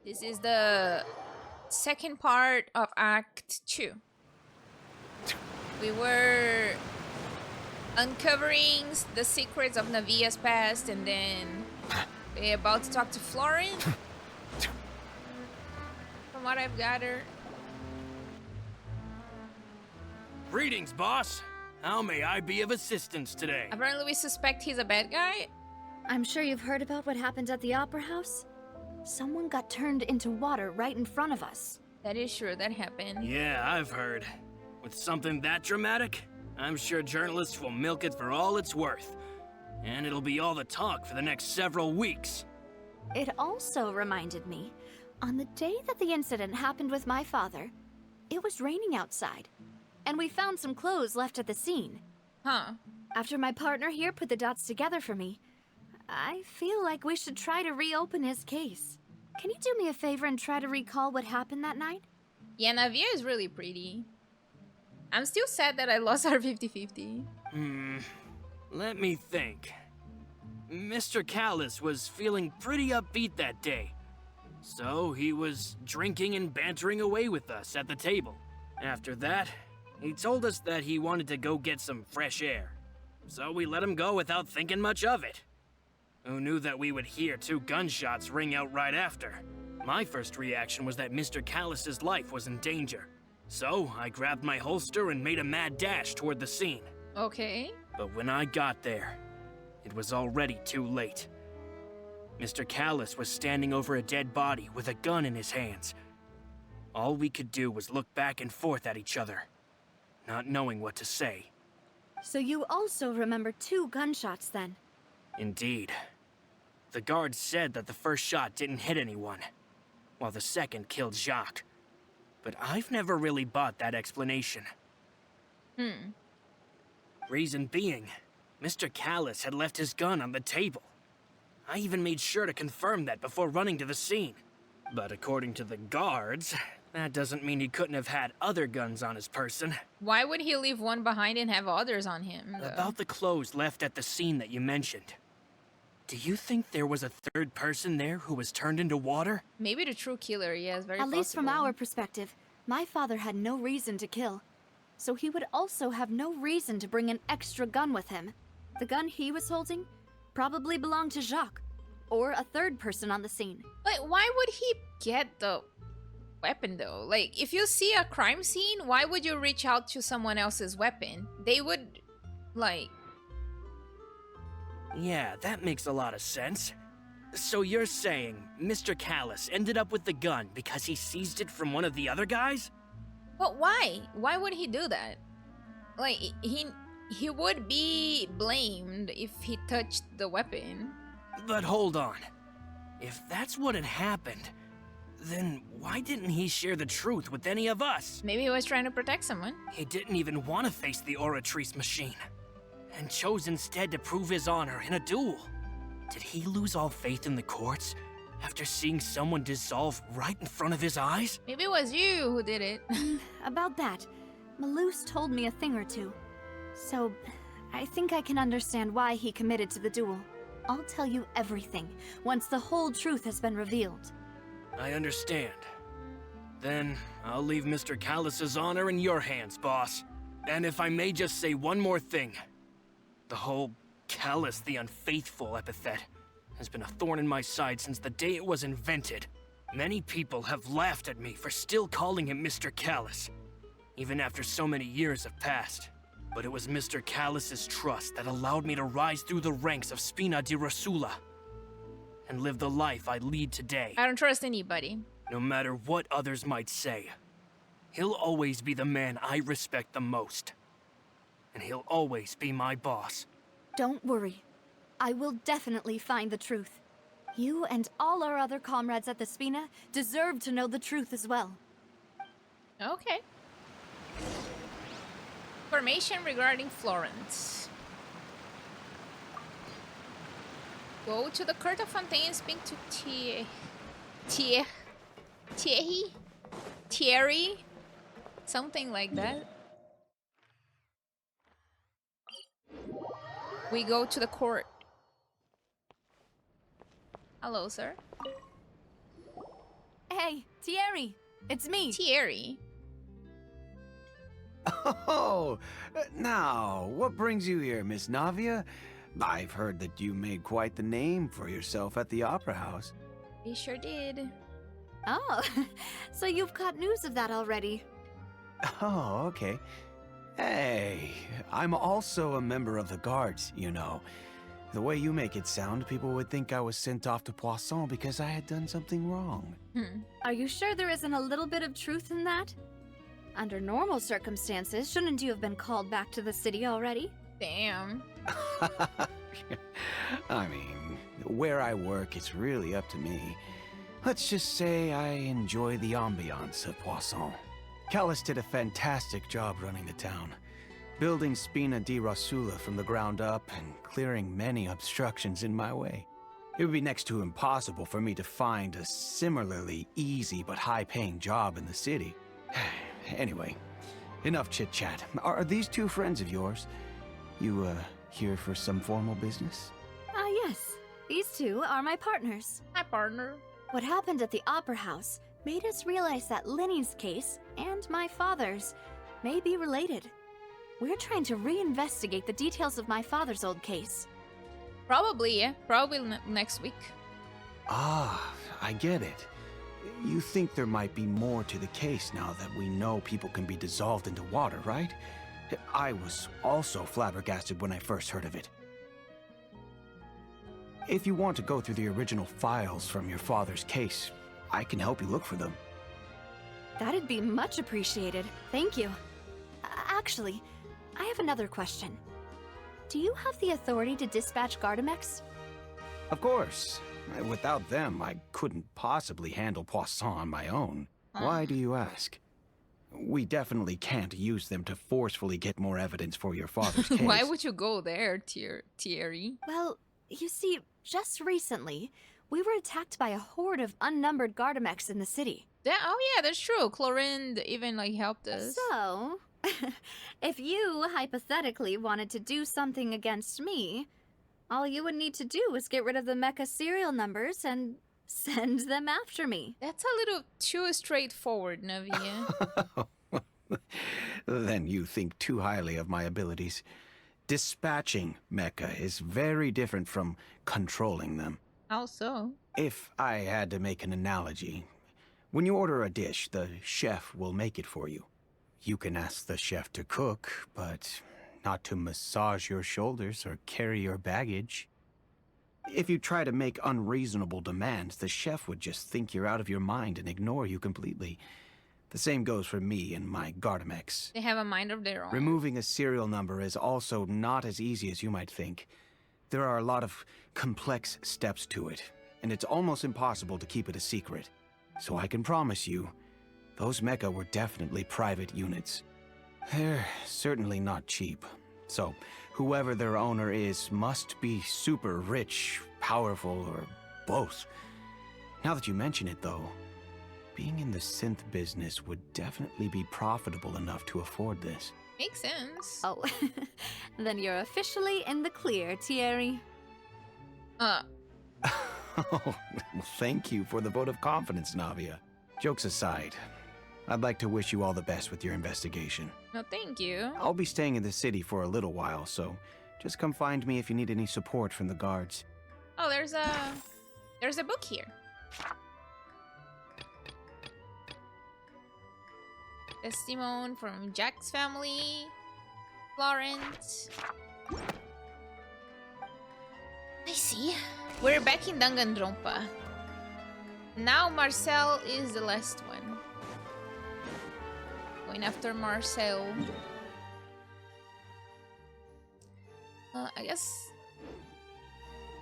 This is the second part of Act 2. We were uncovering the secrets of Neuvillette's past, and then we're about to talk to Florent. From what I've gathered. Greetings, boss. How may I be of assistance today? Apparently we suspect he's a bad guy. I'm sure you've heard about what happened at the Opera House. Someone got turned into water right in front of us. That is true, that happened. Yeah, I've heard. With something that dramatic, I'm sure journalists will milk it for all it's worth. And it'll be all the talk for the next several weeks. It also reminded me, on the day that the incident happened with my father, it was raining outside, and we found some clothes left at the scene. Huh. After my partner here put the dots together for me, I feel like we should try to reopen his case. Can you do me a favor and try to recall what happened that night? Yeah, Neuvillette is really pretty. I'm still sad that I lost our 50-50. Let me think. Mr. Callis was feeling pretty upbeat that day. So he was drinking and bantering away with us at the table. After that, he told us that he wanted to go get some fresh air. So we let him go without thinking much of it. Who knew that we would hear 2 gunshots ring out right after? My first reaction was that Mr. Callis's life was in danger. So I grabbed my holster and made a mad dash toward the scene. Okay. But when I got there, it was already too late. Mr. Callis was standing over a dead body with a gun in his hands. All we could do was look back and forth at each other, not knowing what to say. So you also remember 2 gunshots then? Indeed. The guard said that the first shot didn't hit anyone, while the second killed Jacques. But I've never really bought that explanation. Reason being, Mr. Callis had left his gun on the table. I even made sure to confirm that before running to the scene. But according to the guards, that doesn't mean he couldn't have had other guns on his person. Why would he leave one behind and have others on him, though? About the clothes left at the scene that you mentioned. Do you think there was a third person there who was turned into water? Maybe the true killer, yes, very At least from possible. our perspective, my father had no reason to kill. So he would also have no reason to bring an extra gun with him. The gun he was holding probably belonged to Jacques, or a third person on the scene. Like, why would he get the weapon, though? Like, if you see a crime scene, why would you reach out to someone else's weapon? They would, like... Yeah, that makes a lot of sense. So you're saying Mr. Callis ended up with the gun because he seized it from one of the other guys? But why? Why would he do that? Like, he would be blamed if he touched the weapon. But hold on. If that's what had happened, then why didn't he share the truth with any of us? Maybe he was trying to protect someone. He didn't even want to face the Oratrice machine, and chose instead to prove his honor in a duel. Did he lose all faith in the courts after seeing someone dissolve right in front of his eyes? Maybe it was you who did it. About that, Malouse told me a thing or two. So, I think I can understand why he committed to the duel. I'll tell you everything, once the whole truth has been revealed. I understand. Then, I'll leave Mr. Callis's honor in your hands, boss. And if I may just say one more thing. The whole Callis the Unfaithful epithet has been a thorn in my side since the day it was invented. Many people have laughed at me for still calling him Mr. Callis, even after so many years have passed. But it was Mr. Callis's trust that allowed me to rise through the ranks of Spina di Rosula and live the life I lead today. I don't trust anybody. No matter what others might say, he'll always be the man I respect the most. And he'll always be my boss. Don't worry. I will definitely find the truth. You and all our other comrades at the Spina deserve to know the truth as well. Okay. Information regarding Florence. Go to the court of Fontaine, speak to Thierry? Something like that. We go to the court. Hello, sir. Hey, Thierry, it's me. Thierry. Oh, now, what brings you here, Miss Navia? I've heard that you made quite the name for yourself at the Opera House. He sure did. Oh, so you've caught news of that already. Oh, okay. Hey, I'm also a member of the guards, you know. The way you make it sound, people would think I was sent off to Poisson because I had done something wrong. Are you sure there isn't a little bit of truth in that? Under normal circumstances, shouldn't you have been called back to the city already? Damn. I mean, where I work, it's really up to me. Let's just say I enjoy the ambiance of Poisson. Callus did a fantastic job running the town, building Spina di Rosula from the ground up and clearing many obstructions in my way. It would be next to impossible for me to find a similarly easy but high-paying job in the city. Anyway, enough chit-chat. Are these two friends of yours? You, here for some formal business? Ah, yes. These two are my partners. Hi, partner. What happened at the Opera House made us realize that Linny's case and my father's may be related. We're trying to reinvestigate the details of my father's old case. Probably, yeah. Probably next week. Ah, I get it. You think there might be more to the case now that we know people can be dissolved into water, right? I was also flabbergasted when I first heard of it. If you want to go through the original files from your father's case, I can help you look for them. That'd be much appreciated. Thank you. Actually, I have another question. Do you have the authority to dispatch Gardamex? Of course. Without them, I couldn't possibly handle Poisson on my own. Why do you ask? We definitely can't use them to forcefully get more evidence for your father's case. Why would you go there, Thierry? Well, you see, just recently, we were attacked by a horde of unnumbered Gardamex in the city. Oh yeah, that's true. Chlorine even like helped us. So, if you hypothetically wanted to do something against me, all you would need to do is get rid of the mecha serial numbers and send them after me. That's a little too straightforward, Neuvillette. Then you think too highly of my abilities. Dispatching mecha is very different from controlling them. How so? If I had to make an analogy, when you order a dish, the chef will make it for you. You can ask the chef to cook, but not to massage your shoulders or carry your baggage. If you try to make unreasonable demands, the chef would just think you're out of your mind and ignore you completely. The same goes for me and my Gardamex. They have a mind of their own. Removing a serial number is also not as easy as you might think. There are a lot of complex steps to it, and it's almost impossible to keep it a secret. So I can promise you, those mecha were definitely private units. They're certainly not cheap. So, whoever their owner is must be super rich, powerful, or both. Now that you mention it, though, being in the synth business would definitely be profitable enough to afford this. Makes sense. Oh, then you're officially in the clear, Thierry. Oh, well, thank you for the vote of confidence, Navia. Jokes aside, I'd like to wish you all the best with your investigation. No, thank you. I'll be staying in the city for a little while, so just come find me if you need any support from the guards. Oh, there's a book here. Testimony from Jack's family. Florence. I see. We're back in Danganronpa. Now Marcel is the last one. Going after Marcel. I guess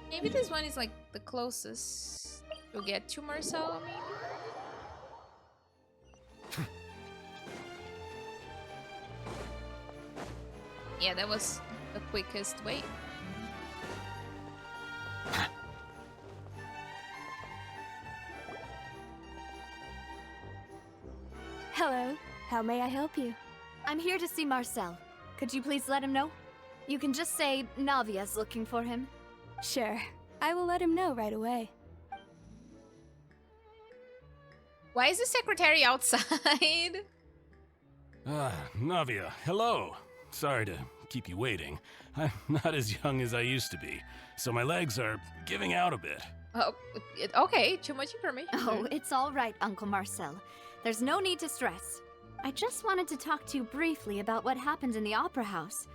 maybe this one is like the closest to get to Marcel, maybe? Yeah, that was the quickest way. Hello, how may I help you? I'm here to see Marcel. Could you please let him know? You can just say Navia's looking for him. Sure, I will let him know right away. Why is the secretary outside? Navia, hello. Sorry to keep you waiting. I'm not as young as I used to be, so my legs are giving out a bit. Oh, okay. Too much information. Oh, it's all right, Uncle Marcel. There's no need to stress. I just wanted to talk to you briefly about what happened in the Opera House.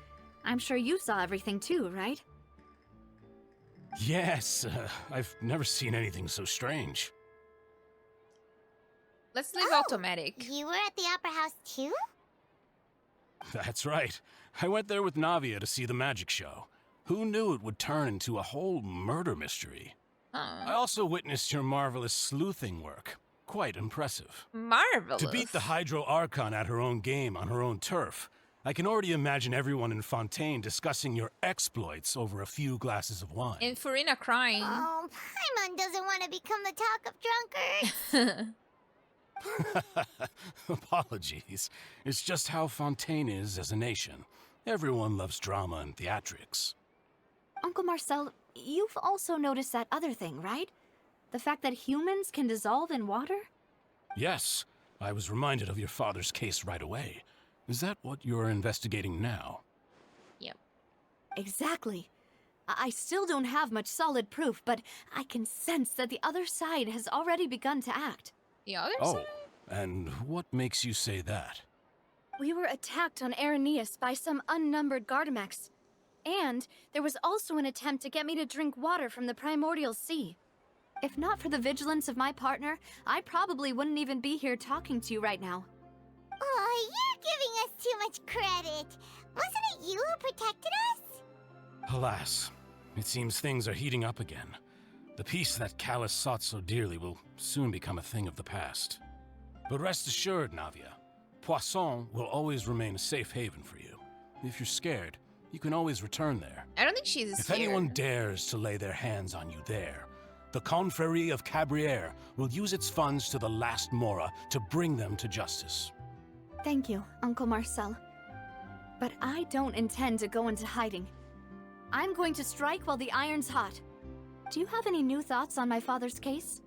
I'm sure you saw everything too, right? Yes, I've never seen anything so strange. Let's leave automatic. You were at the Opera House too? That's right. I went there with Navia to see the magic show. Who knew it would turn into a whole murder mystery? I also witnessed your marvelous sleuthing work. Quite impressive. Marvelous. To beat the Hydro Archon at her own game on her own turf, I can already imagine everyone in Fontaine discussing your exploits over a few glasses of wine. And Furina crying. Oh, Paimon doesn't want to become the talk of drunkards. Apologies. It's just how Fontaine is as a nation. Everyone loves drama and theatrics. Uncle Marcel, you've also noticed that other thing, right? The fact that humans can dissolve in water? Yes, I was reminded of your father's case right away. Is that what you're investigating now? Yep. Exactly. I still don't have much solid proof, but I can sense that the other side has already begun to act. The other Oh, side? and what makes you say that? We were attacked on Arrhenius by some unnumbered Gardamex. And there was also an attempt to get me to drink water from the primordial sea. If not for the vigilance of my partner, I probably wouldn't even be here talking to you right now. Oh, you're giving us too much credit. Wasn't it you who protected us? Alas, it seems things are heating up again. The peace that Callus sought so dearly will soon become a thing of the past. But rest assured, Navia, Poisson will always remain a safe haven for you. If you're scared, you can always return there. I don't think she's If scared. anyone dares to lay their hands on you there, the Confrérie of Cabrières will use its funds to the last Mora to bring them to justice. Thank you, Uncle Marcel. But I don't intend to go into hiding. I'm going to strike while the iron's hot. Do you have any new thoughts on my father's case?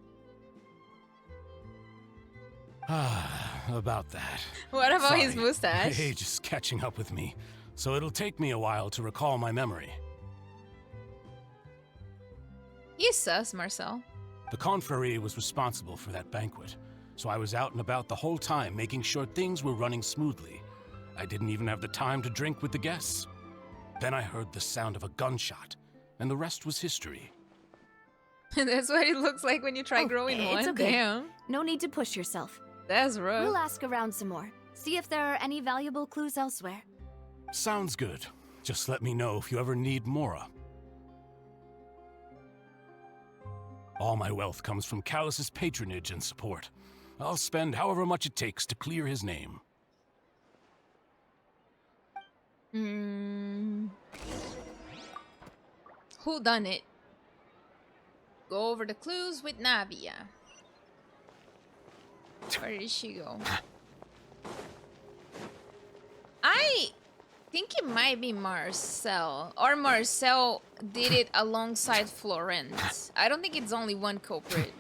About that. What about his Sorry, mustache? Age is catching up with me, so it'll take me a while to recall my memory. He's sus, Marcel. The Confrérie was responsible for that banquet, so I was out and about the whole time making sure things were running smoothly. I didn't even have the time to drink with the guests. Then I heard the sound of a gunshot, and the rest was history. That's what it looks like when you try growing it's one. okay. Damn. No need to push yourself. That's rough. We'll ask around some more. See if there are any valuable clues elsewhere. Sounds good. Just let me know if you ever need Mora. All my wealth comes from Callus's patronage and support. I'll spend however much it takes to clear his name. Who done it? Go over the clues with Navia. Where did she go? I think it might be Marcel. Or Marcel did it alongside Florence. I don't think it's only one culprit.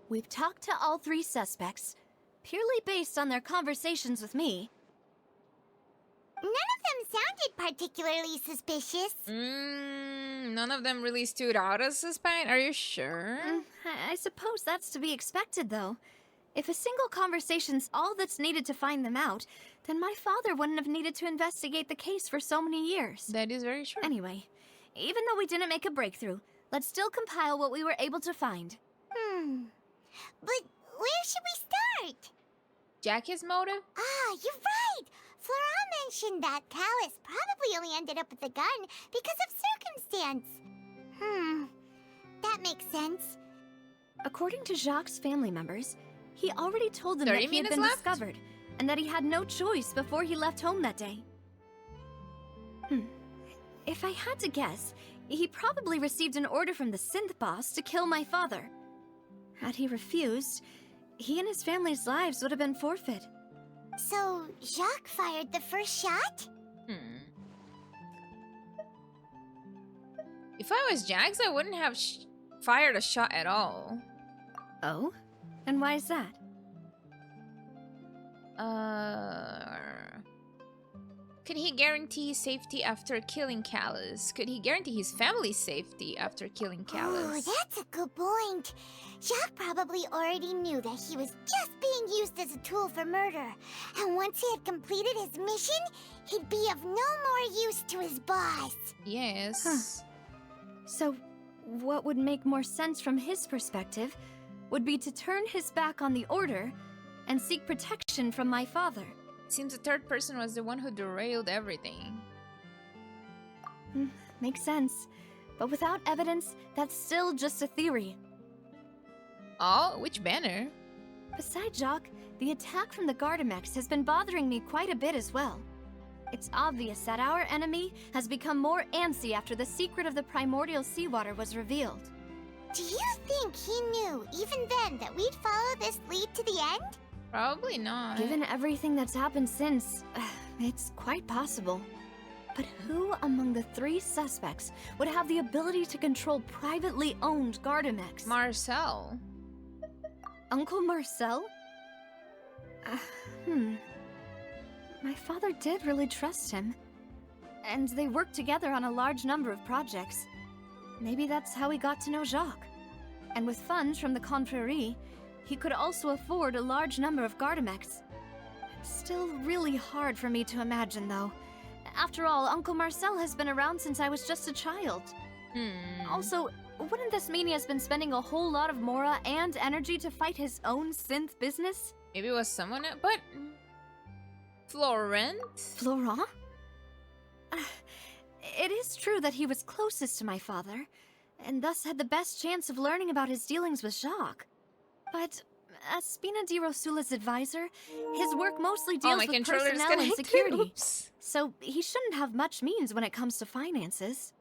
We've talked to all three suspects, purely based on their conversations with me. None of them sounded particularly suspicious. None of them really stood out as suspect. Are you sure? I suppose that's to be expected, though. If a single conversation's all that's needed to find them out, then my father wouldn't have needed to investigate the case for so many years. That is very true. Anyway, even though we didn't make a breakthrough, let's still compile what we were able to find. But where should we start? Jackie's motive? Ah, you're right! Flora mentioned that Callus probably only ended up with the gun because of circumstance. That makes sense. According to Jacques' family members, he already told them that 30 he had minutes been left? discovered, and that he had no choice before he left home that day. If I had to guess, he probably received an order from the synth boss to kill my father. Had he refused, he and his family's lives would have been forfeit. So, Jacques fired the first shot? If I was Jax, I wouldn't have fired a shot at all. Oh? And why is that? Could he guarantee safety after killing Callus? Could he guarantee his family's safety after killing Oh, Callus? that's a good point. Jacques probably already knew that he was just being used as a tool for murder. And once he had completed his mission, he'd be of no more use to his boss. Yes. Huh. So, what would make more sense from his perspective would be to turn his back on the Order and seek protection from my father. Seems the third person was the one who derailed everything. Makes sense. But without evidence, that's still just a theory. Oh, which banner? Besides Jacques, the attack from the Gardamex has been bothering me quite a bit as well. It's obvious that our enemy has become more antsy after the secret of the primordial seawater was revealed. Do you think he knew, even then, that we'd follow this lead to the end? Probably not. Given everything that's happened since, it's quite possible. But who among the three suspects would have the ability to control privately owned Gardamex? Marcel. Uncle Marcel? My father did really trust him. And they worked together on a large number of projects. Maybe that's how he got to know Jacques. And with funds from the Confrérie, he could also afford a large number of Gardamex. It's still really hard for me to imagine, though. After all, Uncle Marcel has been around since I was just a child. Also, wouldn't this mean he has been spending a whole lot of mora and energy to fight his own synth business? Maybe it was someone else, but... Florent? Florent? It is true that he was closest to my father, and thus had the best chance of learning about his dealings with Jacques. But as Spina di Rosula's advisor, his work mostly deals my with controller's personnel and connected. security. Oops. So he shouldn't have much means when it comes to finances.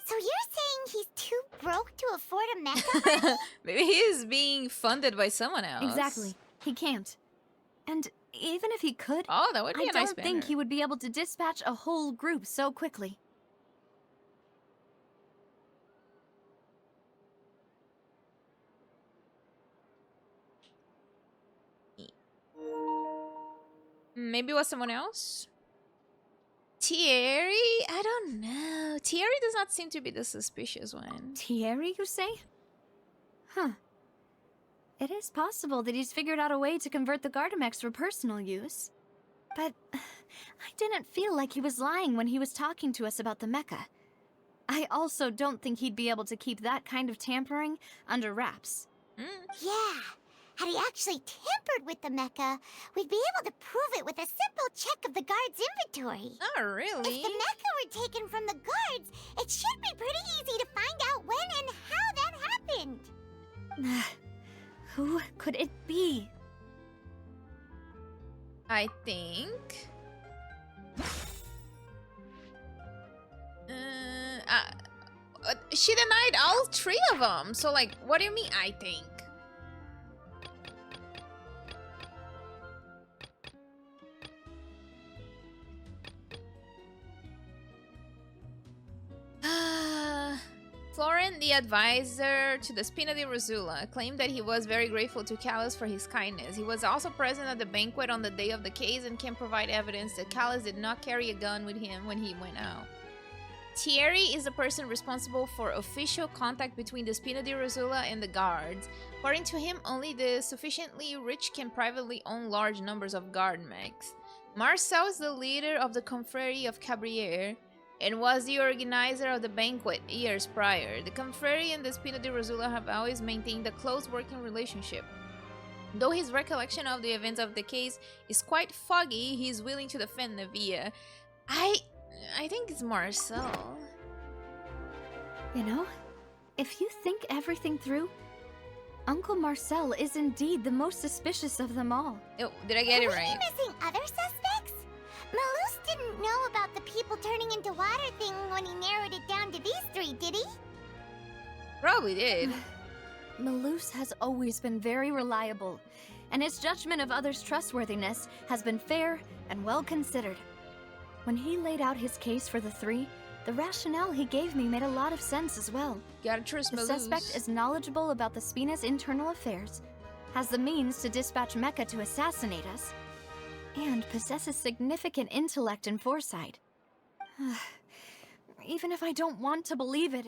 So you're saying he's too broke to afford a mecha? Maybe he is being funded by someone else. Exactly. He can't. And even if he could, Oh, that would be I a nice don't banner. think he would be able to dispatch a whole group so quickly. Maybe it was someone else? Thierry? I don't know. Thierry does not seem to be the suspicious one. Thierry, you say? Huh. It is possible that he's figured out a way to convert the Gardamex for personal use. But I didn't feel like he was lying when he was talking to us about the mecha. I also don't think he'd be able to keep that kind of tampering under wraps. Yeah. Had he actually tampered with the mecha, we'd be able to prove it with a simple check of the guard's inventory. Oh, really? If the mecha were taken from the guards, it should be pretty easy to find out when and how that happened. Who could it be? I think... she denied all three of them. So, like, what do you mean, I think? Florent, the advisor to the Spina di Rosula, claimed that he was very grateful to Callus for his kindness. He was also present at the banquet on the day of the case and can provide evidence that Callus did not carry a gun with him when he went out. Thierry is the person responsible for official contact between the Spina di Rosula and the guards. According to him, only the sufficiently rich can privately own large numbers of guard mechs. Marcel is the leader of the Confrérie of Cabrières and was the organizer of the banquet years prior. The Confrérie and the Spina di Rosula have always maintained a close working relationship. Though his recollection of the events of the case is quite foggy, he is willing to defend Neuvillette. I think it's Marcel. You know, if you think everything through, Uncle Marcel is indeed the most suspicious of them all. Oh, did I get it Are we right? missing other suspects? Malus didn't know about the people turning into water thing when he narrowed it down to these three, did he? Probably did. Malus has always been very reliable, and his judgment of others' trustworthiness has been fair and well considered. When he laid out his case for the three, The rationale he gave me made a lot of sense as well. Gotta trust The Malus. suspect is knowledgeable about the Spina's internal affairs, has the means to dispatch Mecha to assassinate us, and possesses significant intellect and foresight. Even if I don't want to believe it,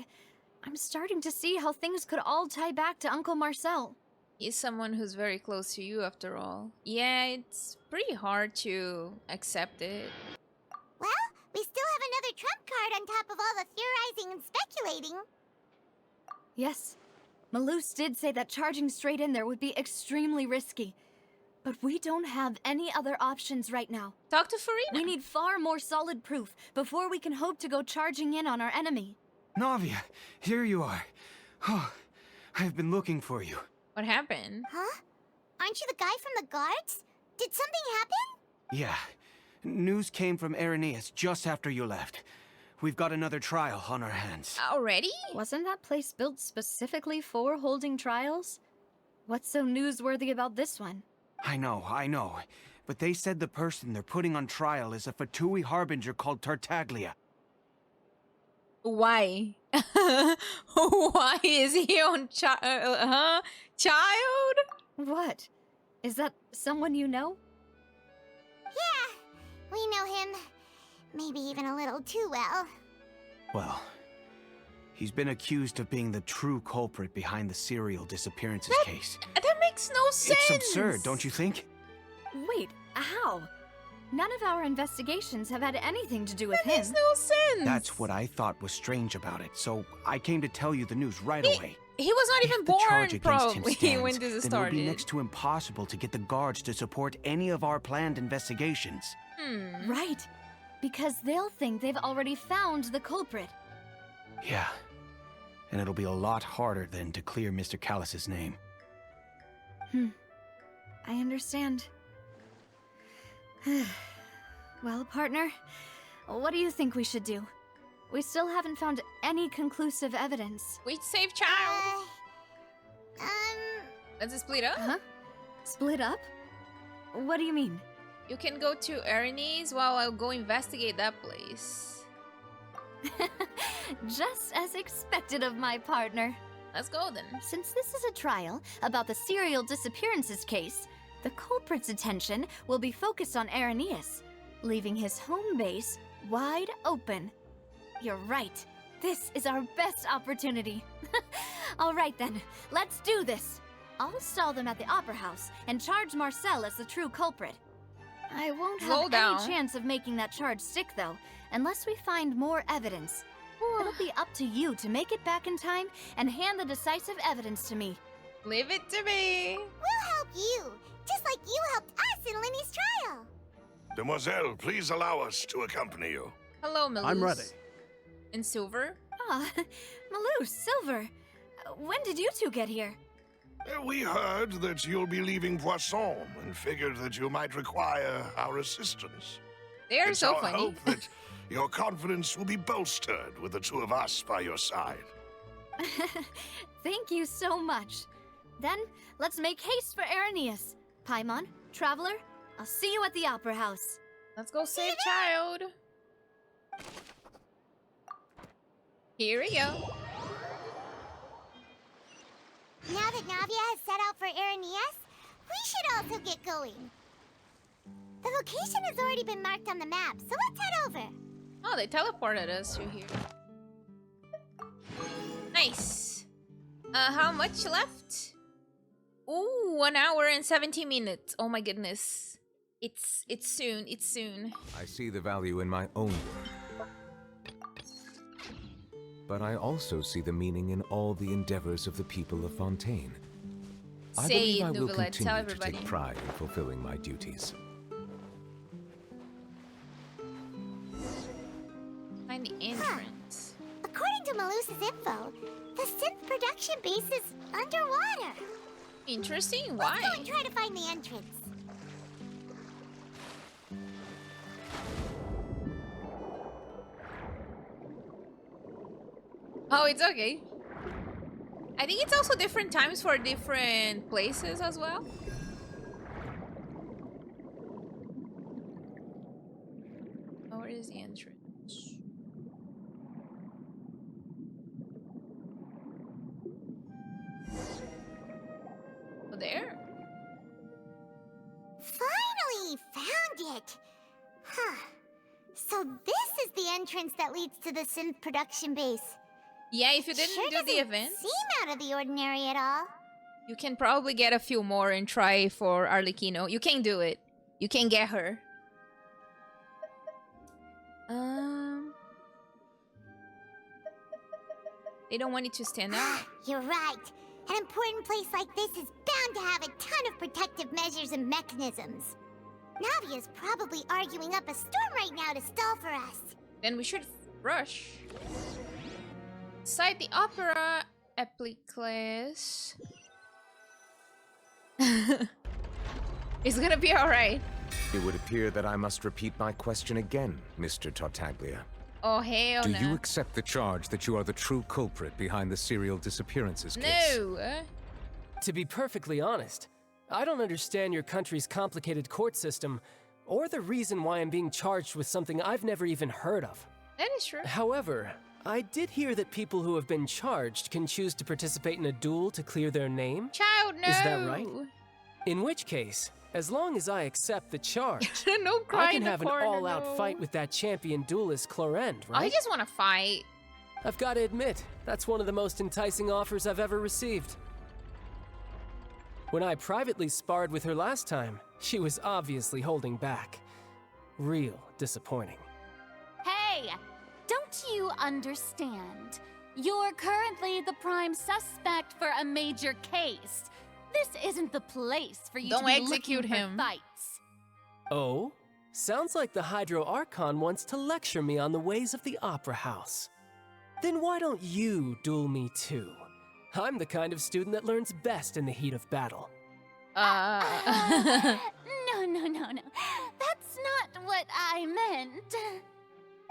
I'm starting to see how things could all tie back to Uncle Marcel. He's someone who's very close to you, after all. Yeah, it's pretty hard to accept it. Well, we still have another trump card on top of all the theorizing and speculating. Yes, Malus did say that charging straight in there would be extremely risky. But we don't have any other options right now. Talk to Farina. We need far more solid proof before we can hope to go charging in on our enemy. Navia, here you are. Oh, I've been looking for you. What happened? Huh? Aren't you the guy from the guards? Did something happen? Yeah. News came from Irenaeus just after you left. We've got another trial on our hands. Already? Wasn't that place built specifically for holding trials? What's so newsworthy about this one? I know. But they said the person they're putting on trial is a Fatui harbinger called Tartaglia. Why? Why is he on child? What? Is that someone you know? Yeah, we know him. Maybe even a little too well. Well, he's been accused of being the true culprit behind the serial disappearances case. That makes no sense. It's absurd, don't you think? Wait, how? None of our investigations have had anything to do with That him. makes no sense. That's what I thought was strange about it, so I came to tell you the news right away. He was not even If the charge born, against him probably, stands, when this then it'll be started. next to impossible to get the guards to support any of our planned investigations. Right. Because they'll think they've already found the culprit. Yeah. And it'll be a lot harder then to clear Mr. Callus's name. I understand. Well, partner, what do you think we should do? We still haven't found any conclusive evidence. We save child. Let's split up. Huh? Split up? What do you mean? You can go to Ernie's while I'll go investigate that place. Just as expected of my partner. Let's go then. Since this is a trial about the serial disappearances case, the culprit's attention will be focused on Irenaeus, leaving his home base wide open. You're right. This is our best opportunity. All right then, let's do this. I'll stall them at the Opera House and charge Marcel as the true culprit. I won't Slow have down. any chance of making that charge stick, though, unless we find more evidence. It'll be up to you to make it back in time and hand the decisive evidence to me. Leave it to me. We'll help you, just like you helped us in Lenny's trial. Demoiselle, please allow us to accompany you. Hello, Malus. I'm ready. In silver? Ah, Malus, Silver. When did you two get here? We heard that you'll be leaving Poisson and figured that you might require our assistance. They are It's so our funny. hope that your confidence will be bolstered with the two of us by your side. Thank you so much. Then, let's make haste for Irenaeus. Paimon, Traveler, I'll see you at the Opera House. Let's go save child. Here we go. Now that Navia has set out for Irenaeus, we should also get going. The location has already been marked on the map, so let's head over. Oh, they teleported us to here. Nice. How much left? Ooh, 1 hour and 70 minutes. Oh my goodness. It's soon. It's soon. I see the value in my own work. But I also see the meaning in all the endeavors of the people of Fontaine. I Say believe it, I will Neuvillette. Tell continue to everybody. take pride in fulfilling my duties. Find the entrance. According to Malus's info, the synth production base is underwater. Interesting. Let's Why? go and try to find the entrance. Oh, it's okay. I think it's also different times for different places as well. Oh, where is the entrance? there. Finally found it! Huh. So this is the entrance that leads to the synth production base. Yeah, if you didn't Sure do the doesn't event, seem out of the ordinary at all. you can probably get a few more and try for Arlecchino. You can do it. You can get her. They don't want it to stand out. You're right. An important place like this is bound to have a ton of protective measures and mechanisms. Navia's probably arguing up a storm right now to stall for us. Then we should rush. Inside the opera Epicles. It's gonna be alright. It would appear that I must repeat my question again, Mr. Tartaglia. Oh, hell Do no. you accept the charge that you are the true culprit behind the serial disappearances case? No. To be perfectly honest, I don't understand your country's complicated court system, or the reason why I'm being charged with something I've never even heard of. That is true. However, I did hear that people who have been charged can choose to participate in a duel to clear their name. Child, no. Is that right? In which case, as long as I accept the charge, No cry I can in the have an corner, all-out no. fight with that champion duelist Clorend, right? I just want to fight. I've got to admit, that's one of the most enticing offers I've ever received. When I privately sparred with her last time, she was obviously holding back. Real disappointing. Hey! Don't you understand? You're currently the prime suspect for a major case. This isn't the place for you Don't to be execute looking him. for fights. Oh? Sounds like the Hydro Archon wants to lecture me on the ways of the Opera House. Then why don't you duel me too? I'm the kind of student that learns best in the heat of battle. No. That's not what I meant.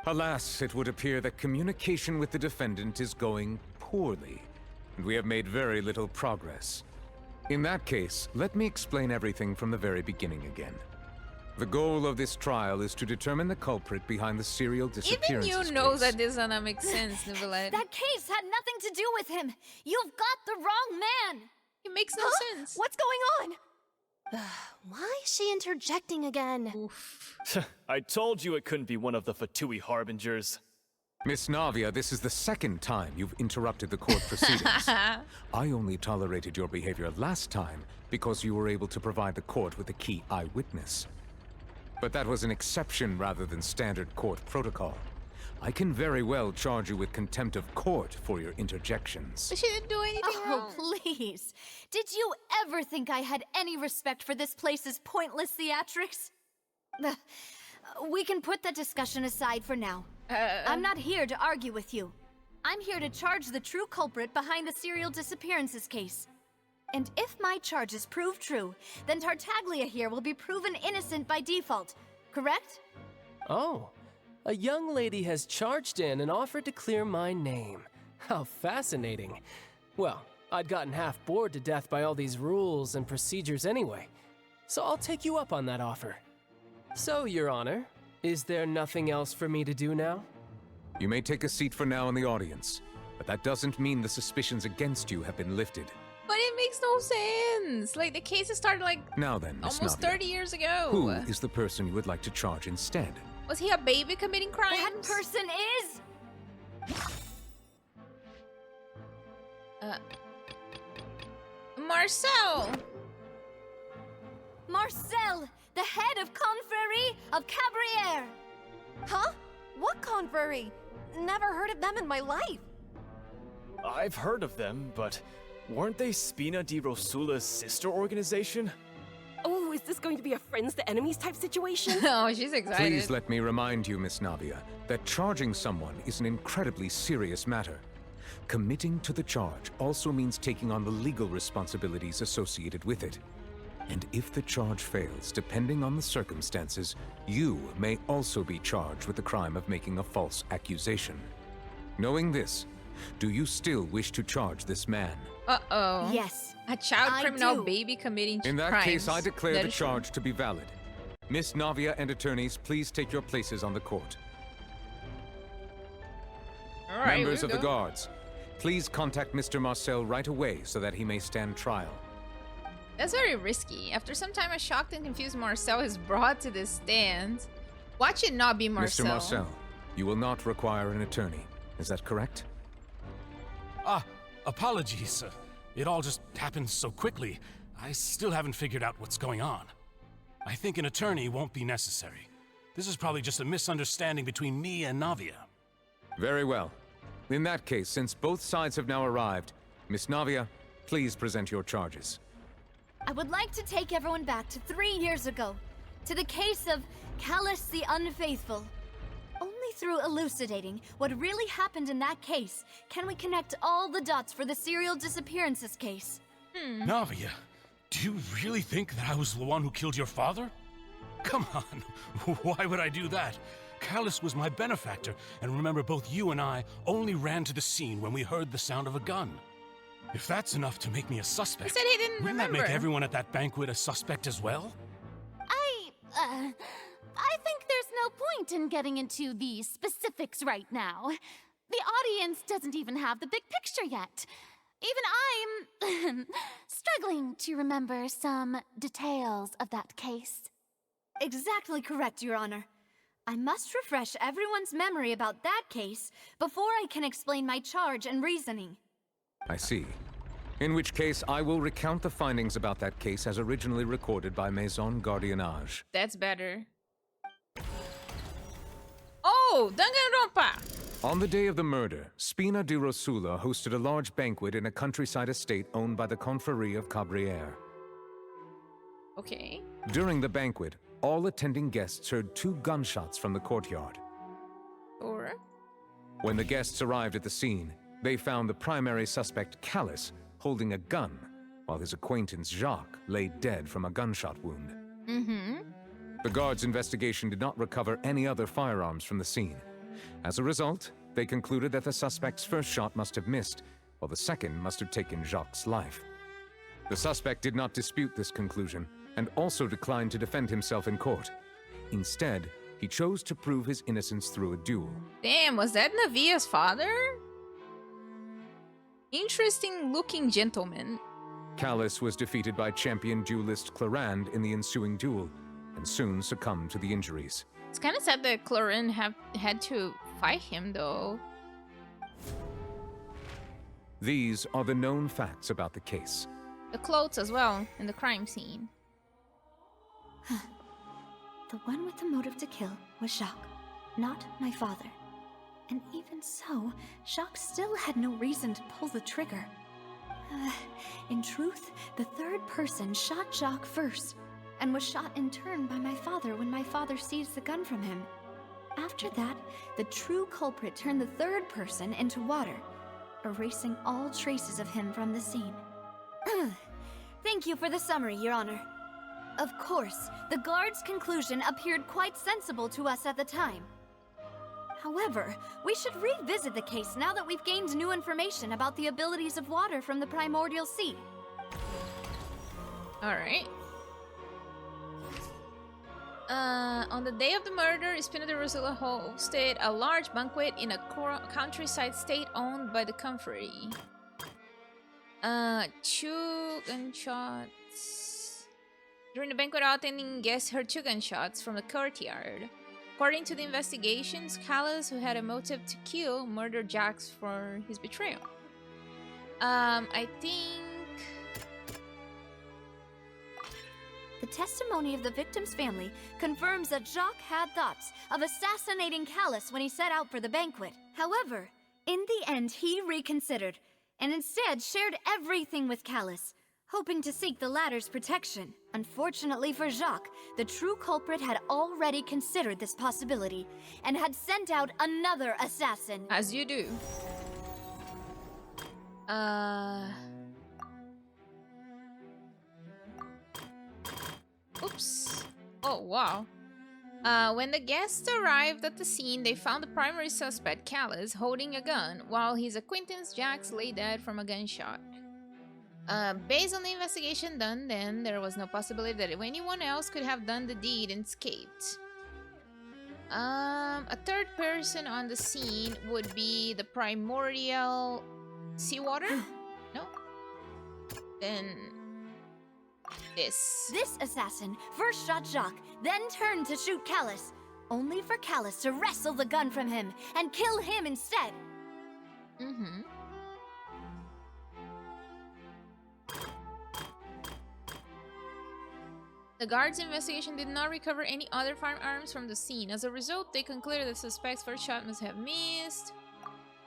Alas, it would appear that communication with the defendant is going poorly, and we have made very little progress. In that case, let me explain everything from the very beginning again. The goal of this trial is to determine the culprit behind the serial Even disappearances you know case. that this does not make sense, Neuvillette. That case had nothing to do with him. You've got the wrong man. It makes no sense. What's going on? Why is she interjecting again? Oof. I told you it couldn't be one of the Fatui harbingers. Miss Navia, this is the second time you've interrupted the court proceedings. I only tolerated your behavior last time because you were able to provide the court with a key eyewitness. But that was an exception rather than standard court protocol. I can very well charge you with contempt of court for your interjections. She didn't do anything wrong. Oh, please. Did you ever think I had any respect for this place's pointless theatrics? We can put that discussion aside for now. I'm not here to argue with you. I'm here to charge the true culprit behind the serial disappearances case. And if my charges prove true, then Tartaglia here will be proven innocent by default, correct? Oh, a young lady has charged in and offered to clear my name. How fascinating. Well, I'd gotten half bored to death by all these rules and procedures anyway, so I'll take you up on that offer. So, Your Honor, is there nothing else for me to do now? You may take a seat for now in the audience, but that doesn't mean the suspicions against you have been lifted. But it makes no sense. Like, the case started like Now then, Miss almost Navia, 30 years ago. who is the person you would like to charge instead? Was he a baby committing crimes? That person is... Marcel! Marcel, the head of Confrérie of Cabrières! Huh? What confrérie? Never heard of them in my life. I've heard of them, but weren't they Spina di Rosula's sister organization? Oh, is this going to be a friends to enemies type situation? Oh, she's excited. Please let me remind you, Miss Navia, that charging someone is an incredibly serious matter. Committing to the charge also means taking on the legal responsibilities associated with it. And if the charge fails, depending on the circumstances, you may also be charged with the crime of making a false accusation. Knowing this, do you still wish to charge this man? Uh-oh. Yes. A child I criminal do. baby committing In that crimes. case, I declare That the is true. charge to be valid. Miss Navia and attorneys, please take your places on the court. All right, Members here of we the go. guards, please contact Mr. Marcel right away so that he may stand trial. That's very risky. After some time, a shocked and confused Marcel is brought to the stand. Watch it not be Marcel. Mr. Marcel, you will not require an attorney. Is that correct? Apologies. It all just happened so quickly. I still haven't figured out what's going on. I think an attorney won't be necessary. This is probably just a misunderstanding between me and Navia. Very well. In that case, since both sides have now arrived, Miss Navia, please present your charges. I would like to take everyone back to 3 years ago, to the case of Callus the Unfaithful. Only through elucidating what really happened in that case can we connect all the dots for the serial disappearances case. Navia, do you really think that I was the one who killed your father? Come on, why would I do that? Callus was my benefactor, and remember both you and I only ran to the scene when we heard the sound of a gun. If that's enough to make me a suspect, He said he didn't wouldn't remember. that make everyone at that banquet a suspect as well? I think there's no point in getting into the specifics right now. The audience doesn't even have the big picture yet. Even I'm struggling to remember some details of that case. Exactly correct, Your Honor. I must refresh everyone's memory about that case before I can explain my charge and reasoning. I see. In which case, I will recount the findings about that case as originally recorded by Maison Gardiennage. That's better. Oh, Danganronpa! On the day of the murder, Spina di Rosula hosted a large banquet in a countryside estate owned by the Confrérie of Cabrières. Okay. During the banquet, all attending guests heard 2 gunshots from the courtyard. Or? When the guests arrived at the scene, they found the primary suspect, Callus, holding a gun, while his acquaintance, Jacques, lay dead from a gunshot wound. The guards' investigation did not recover any other firearms from the scene. As a result, they concluded that the suspect's first shot must have missed, while the second must have taken Jacques' life. The suspect did not dispute this conclusion, and also declined to defend himself in court. Instead, he chose to prove his innocence through a duel. Damn, was that Navia's father? Interesting looking gentleman. Callus was defeated by champion duelist Clarand in the ensuing duel, and soon succumbed to the injuries. It's kind of sad that Clorin had to fight him, though. These are the known facts about the case. The clothes as well, in the crime scene. The one with the motive to kill was Jacques, not my father. And even so, Jacques still had no reason to pull the trigger. In truth, the third person shot Jacques first, and was shot in turn by my father when my father seized the gun from him. After that, the true culprit turned the third person into water, erasing all traces of him from the scene. Thank you for the summary, Your Honor. Of course, the guard's conclusion appeared quite sensible to us at the time. However, we should revisit the case now that we've gained new information about the abilities of water from the primordial sea. Alright. On the day of the murder, Spina di Rosula hosted a large banquet in a countryside state owned by the Confrérie. 2 gunshots. During the banquet, all attending guests heard 2 gunshots from the courtyard. According to the investigations, Callus, who had a motive to kill, murdered Jacques for his betrayal. I think... The testimony of the victim's family confirms that Jacques had thoughts of assassinating Callus when he set out for the banquet. However, in the end, he reconsidered, and instead shared everything with Callus, hoping to seek the latter's protection. Unfortunately for Jacques, the true culprit had already considered this possibility, and had sent out another assassin. As you do. Oops. Oh, wow. When the guests arrived at the scene, they found the primary suspect, Callus, holding a gun, while his acquaintance, Jacques, lay dead from a gunshot. Based on the investigation done then, there was no possibility that anyone else could have done the deed and escaped. A third person on the scene would be the primordial seawater? No? Then... This assassin first shot Jacques, then turned to shoot Callus, only for Callus to wrestle the gun from him and kill him instead. Mm-hmm. The guards' investigation did not recover any other firearms from the scene. As a result, they concluded the suspect's first shot must have missed.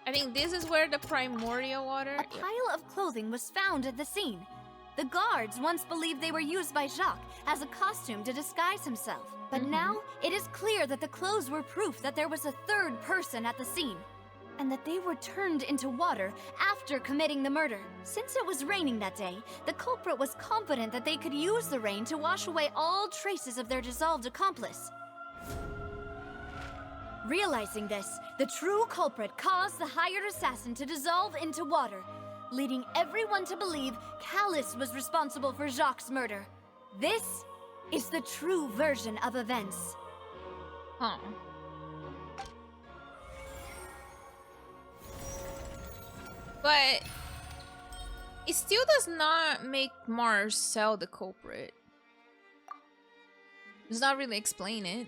I think this is where the primordial water... A pile of clothing was found at the scene. The guards once believed they were used by Jacques as a costume to disguise himself. But now, it is clear that the clothes were proof that there was a third person at the scene, and that they were turned into water after committing the murder. Since it was raining that day, the culprit was confident that they could use the rain to wash away all traces of their dissolved accomplice. Realizing this, the true culprit caused the hired assassin to dissolve into water, leading everyone to believe Callus was responsible for Jacques' murder. This is the true version of events. Huh. But it still does not make Marcel the culprit. Does not really explain it.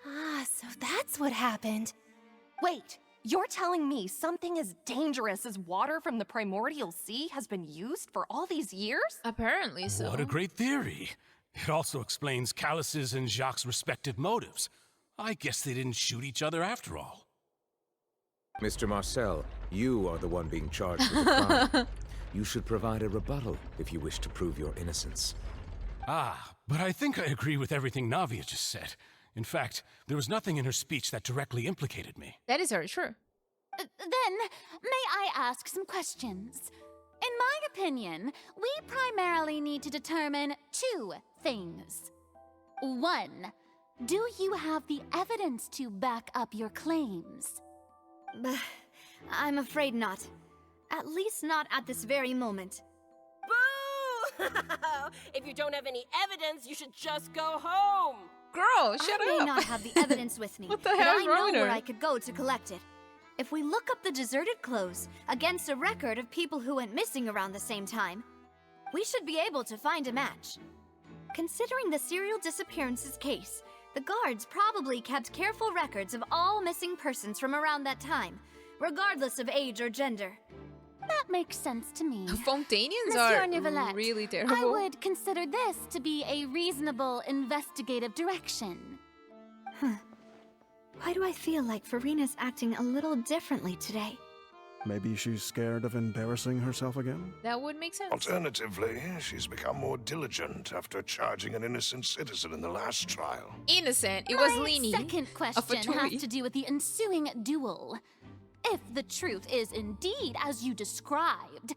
Ah, so that's what happened. Wait, you're telling me something as dangerous as water from the primordial sea has been used for all these years? Apparently so. What a great theory. It also explains Callus's and Jacques' respective motives. I guess they didn't shoot each other after all. Mr. Marcel, you are the one being charged with the crime. You should provide a rebuttal if you wish to prove your innocence. Ah, but I think I agree with everything Navia just said. In fact, there was nothing in her speech that directly implicated me. That is very true. Then, may I ask some questions? In my opinion, we primarily need to determine two things. One, do you have the evidence to back up your claims? I'm afraid not. At least not at this very moment. Boo! If you don't have any evidence, you should just go home. Girl, shut I up. may not have the evidence with me, What the but hell I is wrong know with where her? I could go to collect it. If we look up the deserted clothes against a record of people who went missing around the same time, we should be able to find a match. Considering the serial disappearances case, the guards probably kept careful records of all missing persons from around that time, regardless of age or gender. That makes sense to me. Fontainians Monsieur are Neuvillette, really terrible. I would consider this to be a reasonable investigative direction. Why do I feel like Farina's acting a little differently today? Maybe she's scared of embarrassing herself again? That would make sense. Alternatively, she's become more diligent after charging an innocent citizen in the last trial. Innocent. It was My Lini. second question has to do with the ensuing duel. If the truth is indeed as you described,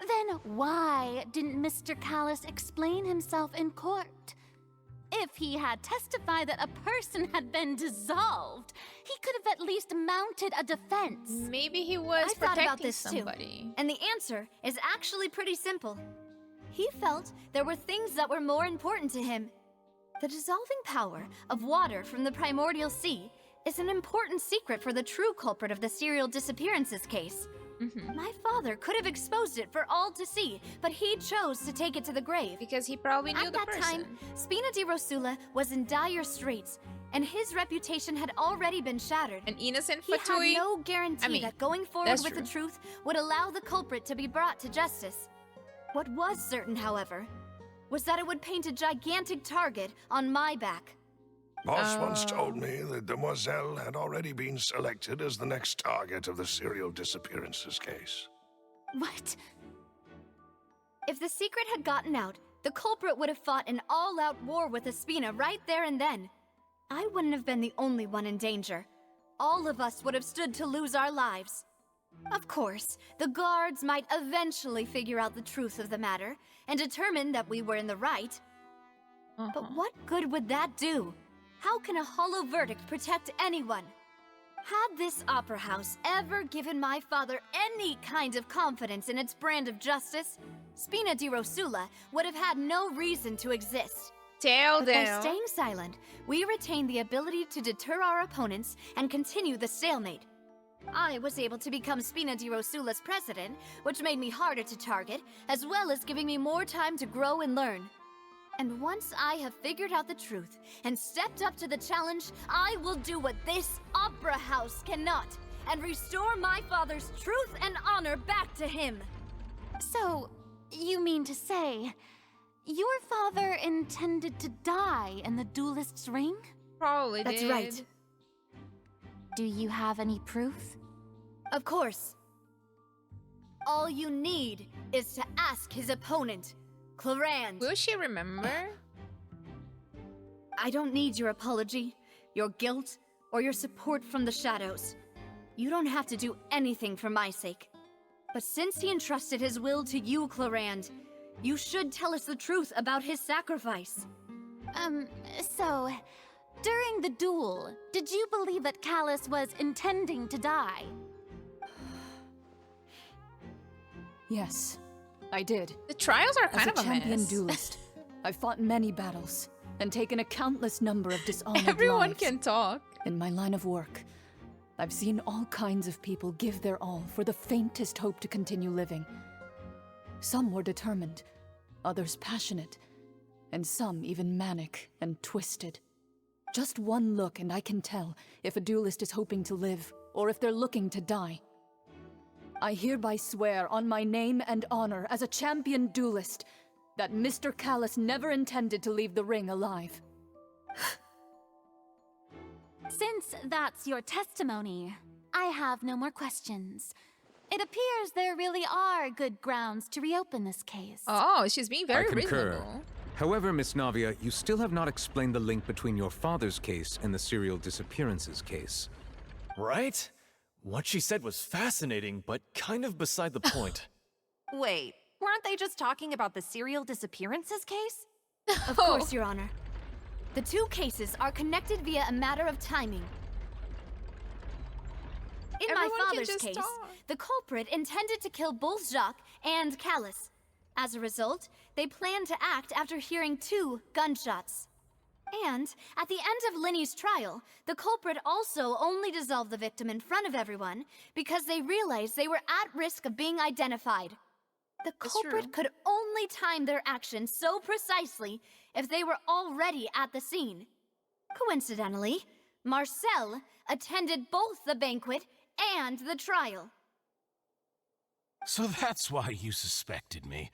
then why didn't Mr. Callus explain himself in court? If he had testified that a person had been dissolved, he could have at least mounted a defense. Maybe he was I thought protecting about this somebody. too, and the answer is actually pretty simple. He felt there were things that were more important to him. The dissolving power of water from the primordial sea is an important secret for the true culprit of the serial disappearances case. My father could have exposed it for all to see, but he chose to take it to the grave. Because he probably knew At the that person. time, Spina di Rosula was in dire straits, and his reputation had already been shattered. An innocent He Fatui. had no guarantee that going forward that's with the true. truth would allow the culprit to be brought to justice. What was certain, however, was that it would paint a gigantic target on my back. Boss once told me that Demoiselle had already been selected as the next target of the serial disappearances case. What? If the secret had gotten out, the culprit would have fought an all-out war with Espina right there and then. I wouldn't have been the only one in danger. All of us would have stood to lose our lives. Of course, the guards might eventually figure out the truth of the matter and determine that we were in the right. But what good would that do? How can a hollow verdict protect anyone? Had this opera house ever given my father any kind of confidence in its brand of justice, Spina di Rosula would have had no reason to exist. Tell But them. by staying silent, we retain the ability to deter our opponents and continue the stalemate. I was able to become Spina di Rosula's president, which made me harder to target, as well as giving me more time to grow and learn. And once I have figured out the truth and stepped up to the challenge, I will do what this opera house cannot, and restore my father's truth and honor back to him. So, you mean to say, your father intended to die in the duelist's ring? Probably That's did. right. Do you have any proof? Of course. All you need is to ask his opponent, Clarand. Will she remember? I don't need your apology, your guilt, or your support from the shadows. You don't have to do anything for my sake. But since he entrusted his will to you, Clarand, you should tell us the truth about his sacrifice. So, during the duel, did you believe that Callus was intending to die? Yes, I did. The trials are kind As of a champion mess. duelist, I've fought many battles and taken a countless number of dishonored Everyone lives. can talk. In my line of work, I've seen all kinds of people give their all for the faintest hope to continue living. Some were determined, others passionate, and some even manic and twisted. Just one look and I can tell if a duelist is hoping to live or if they're looking to die. I hereby swear on my name and honor as a champion duelist that Mr. Callus never intended to leave the ring alive. Since that's your testimony, I have no more questions. It appears there really are good grounds to reopen this case. Oh, she's being very I concur. reasonable. However, Miss Navia, you still have not explained the link between your father's case and the serial disappearances case. Right? What she said was fascinating, but kind of beside the point. Wait, weren't they just talking about the serial disappearances case? Of course, Your Honor. The two cases are connected via a matter of timing. In my Everyone can father's just case, talk. the culprit intended to kill both Jacques and Callus. As a result, they planned to act after hearing 2 gunshots. And at the end of Linny's trial, the culprit also only dissolved the victim in front of everyone because they realized they were at risk of being identified. The culprit could only time their actions so precisely if they were already at the scene. Coincidentally, Marcel attended both the banquet and the trial. So that's why you suspected me.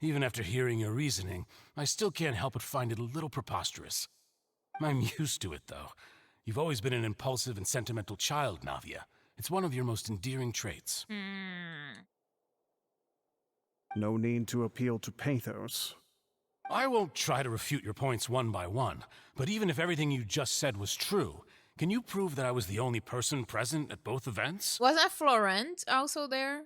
Even after hearing your reasoning, I still can't help but find it a little preposterous. I'm used to it, though. You've always been an impulsive and sentimental child, Navia. It's one of your most endearing traits. No need to appeal to pathos. I won't try to refute your points one by one, but even if everything you just said was true, can you prove that I was the only person present at both events? Wasn't Florent also there?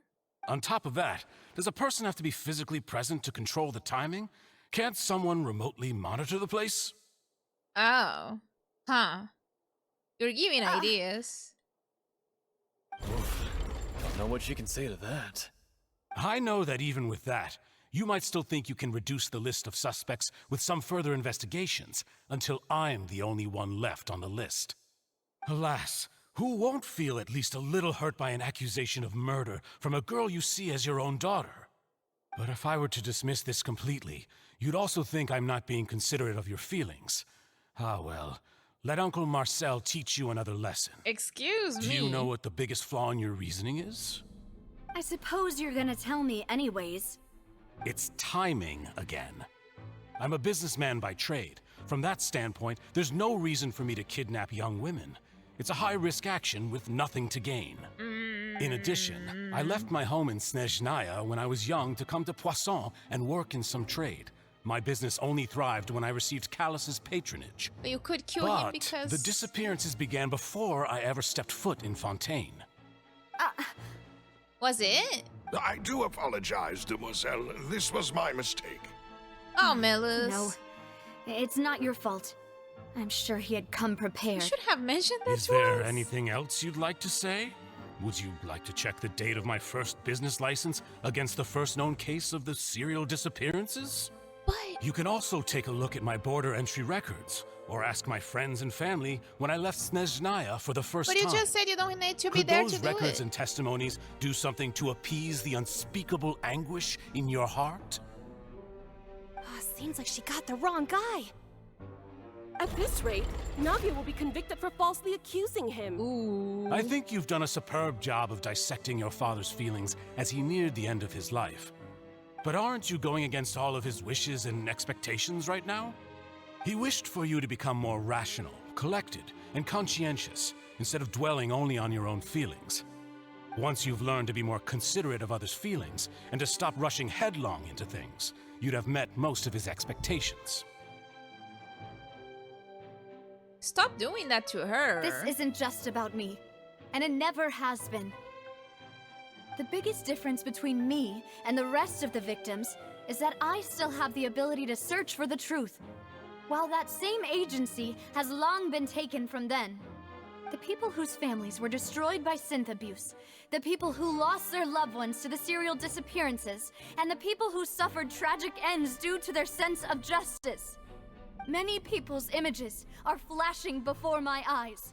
On top of that, does a person have to be physically present to control the timing? Can't someone remotely monitor the place? Oh. Huh. You're giving ideas. Don't know what she can say to that. I know that even with that, you might still think you can reduce the list of suspects with some further investigations until I'm the only one left on the list. Alas, who won't feel at least a little hurt by an accusation of murder from a girl you see as your own daughter? But if I were to dismiss this completely, you'd also think I'm not being considerate of your feelings. Ah well, let Uncle Marcel teach you another lesson. Excuse me. Do you know what the biggest flaw in your reasoning is? I suppose you're gonna tell me anyways. It's timing again. I'm a businessman by trade. From that standpoint, there's no reason for me to kidnap young women. It's a high-risk action with nothing to gain. In addition, I left my home in Snezhnaya when I was young to come to Poisson and work in some trade. My business only thrived when I received Callus's patronage. But you could kill him because... the disappearances began before I ever stepped foot in Fontaine. Was it? I do apologize, demoiselle. This was my mistake. Oh, Melus. No, it's not your fault. I'm sure he had come prepared. You should have mentioned that Is there anything else you'd like to say? Would you like to check the date of my first business license against the first known case of the serial disappearances? But... You can also take a look at my border entry records. or ask my friends and family when I left Snezhnaya for the first But time. you just said you don't need to be Could there those to do records it. and testimonies do something to appease the unspeakable anguish in your heart? Seems like she got the wrong guy. At this rate, Navia will be convicted for falsely accusing him. Ooh. I think you've done a superb job of dissecting your father's feelings as he neared the end of his life. But aren't you going against all of his wishes and expectations right now? He wished for you to become more rational, collected, and conscientious, instead of dwelling only on your own feelings. Once you've learned to be more considerate of others' feelings, and to stop rushing headlong into things, you'd have met most of his expectations. Stop doing that to her. This isn't just about me, and it never has been. The biggest difference between me and the rest of the victims is that I still have the ability to search for the truth, while that same agency has long been taken from them. The people whose families were destroyed by synth abuse, the people who lost their loved ones to the serial disappearances, and the people who suffered tragic ends due to their sense of justice. Many people's images are flashing before my eyes.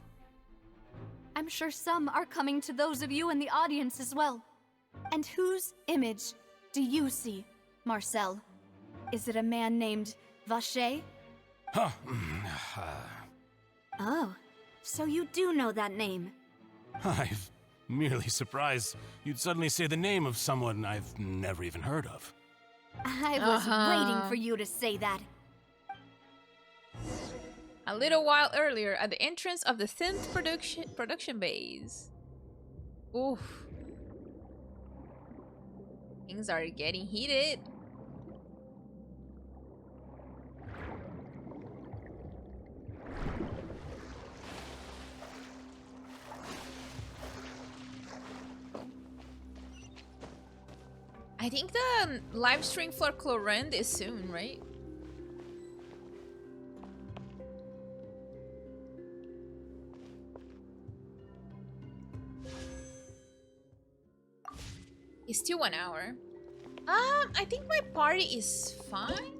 I'm sure some are coming to those of you in the audience as well. And whose image do you see, Marcel? Is it a man named Vacher? Oh, so you do know that name. I'm merely surprised you'd suddenly say the name of someone I've never even heard of. I was waiting for you to say that. A little while earlier, at the entrance of the synth production base. Oof. Things are getting heated. I think the live stream for Clorend is soon, right? It's still 1 hour. I think my party is fine.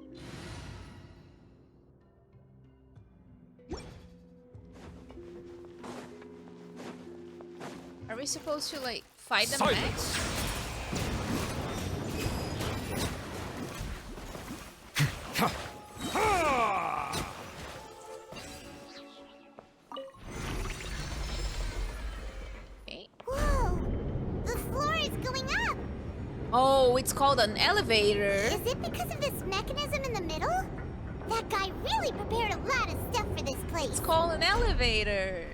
Are we supposed to like fight them next? Whoa! The floor is going up! Oh, it's called an elevator. Is it because of this mechanism in the middle? That guy really prepared a lot of stuff for this place. It's called an elevator.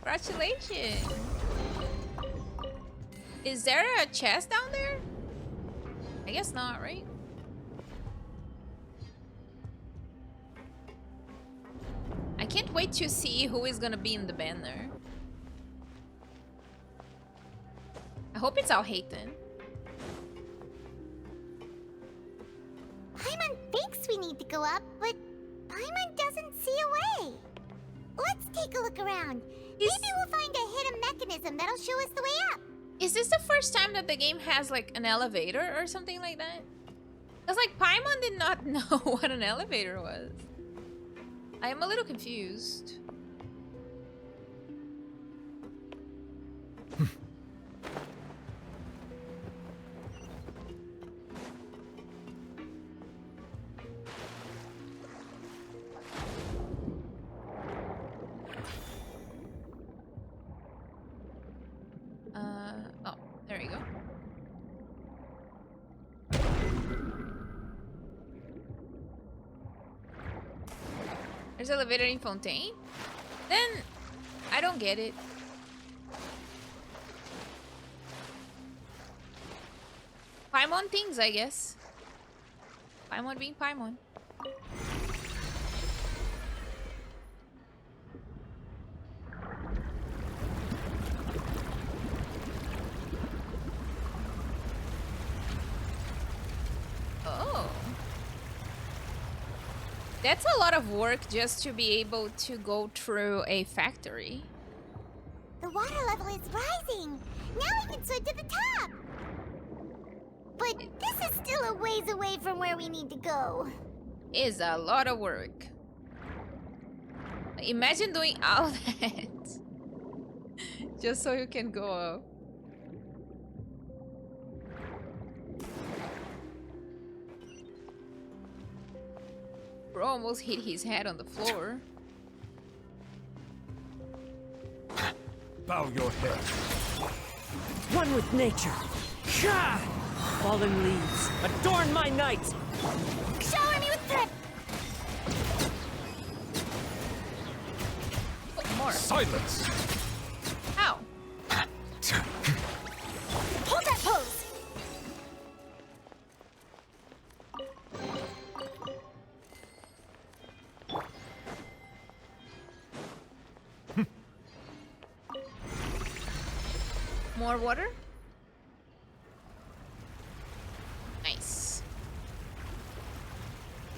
Congratulations. Is there a chest down there? I guess not, right? I can't wait to see who is gonna be in the banner. I hope it's Al-Haytham. Paimon thinks we need to go up, but Paimon doesn't see a way. Let's take a look around. Maybe we'll find a hidden mechanism that'll show us the way up. Is this the first time that the game has like an elevator or something like that? Because like Paimon did not know what an elevator was. I am a little confused. Oh, there you go. There's an elevator in Fontaine? Then, I don't get it. Paimon things, I guess. Paimon being Paimon. Oh. That's a lot of work just to be able to go through a factory. The water level is rising. Now we can swim to the top. But this is still a ways away from where we need to go. Is a lot of work. Imagine doing all that just so you can go up. Bro almost hit his head on the floor. Bow your head. One with nature. Gah! Fallen leaves, adorn my night! Shower me with drip! Oh, more. Silence! Ow! Hold that pose! More water? Nice.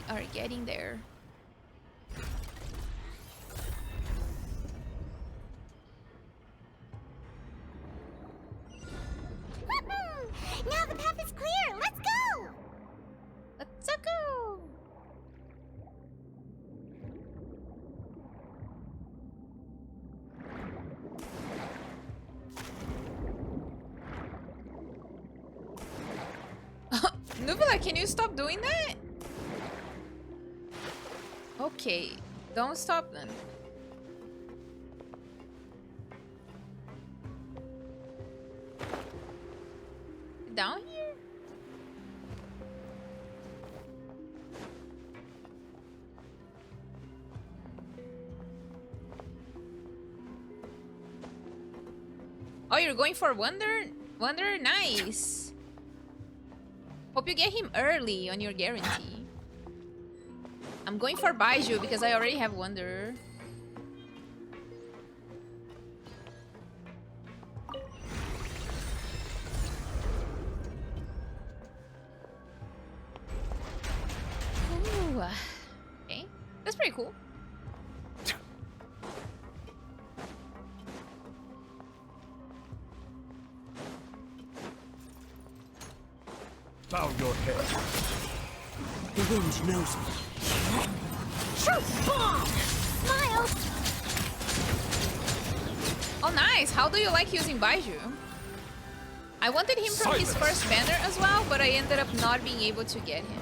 We are getting there. Now the path is clear. Let's go. Let's go. Neuvillette, can you stop doing that? Okay, don't stop then. Down here? Oh, you're going for Wonder? Wonder? Nice. Hope you get him early on your guarantee. I'm going for Baiju because I already have Wonder. Ooh. Okay, that's pretty cool. Bow your head. The wind knows me. Shoot! Bomb! Smile! Oh, nice. How do you like using Baiju? I wanted him from his first banner as well, but I ended up not being able to get him.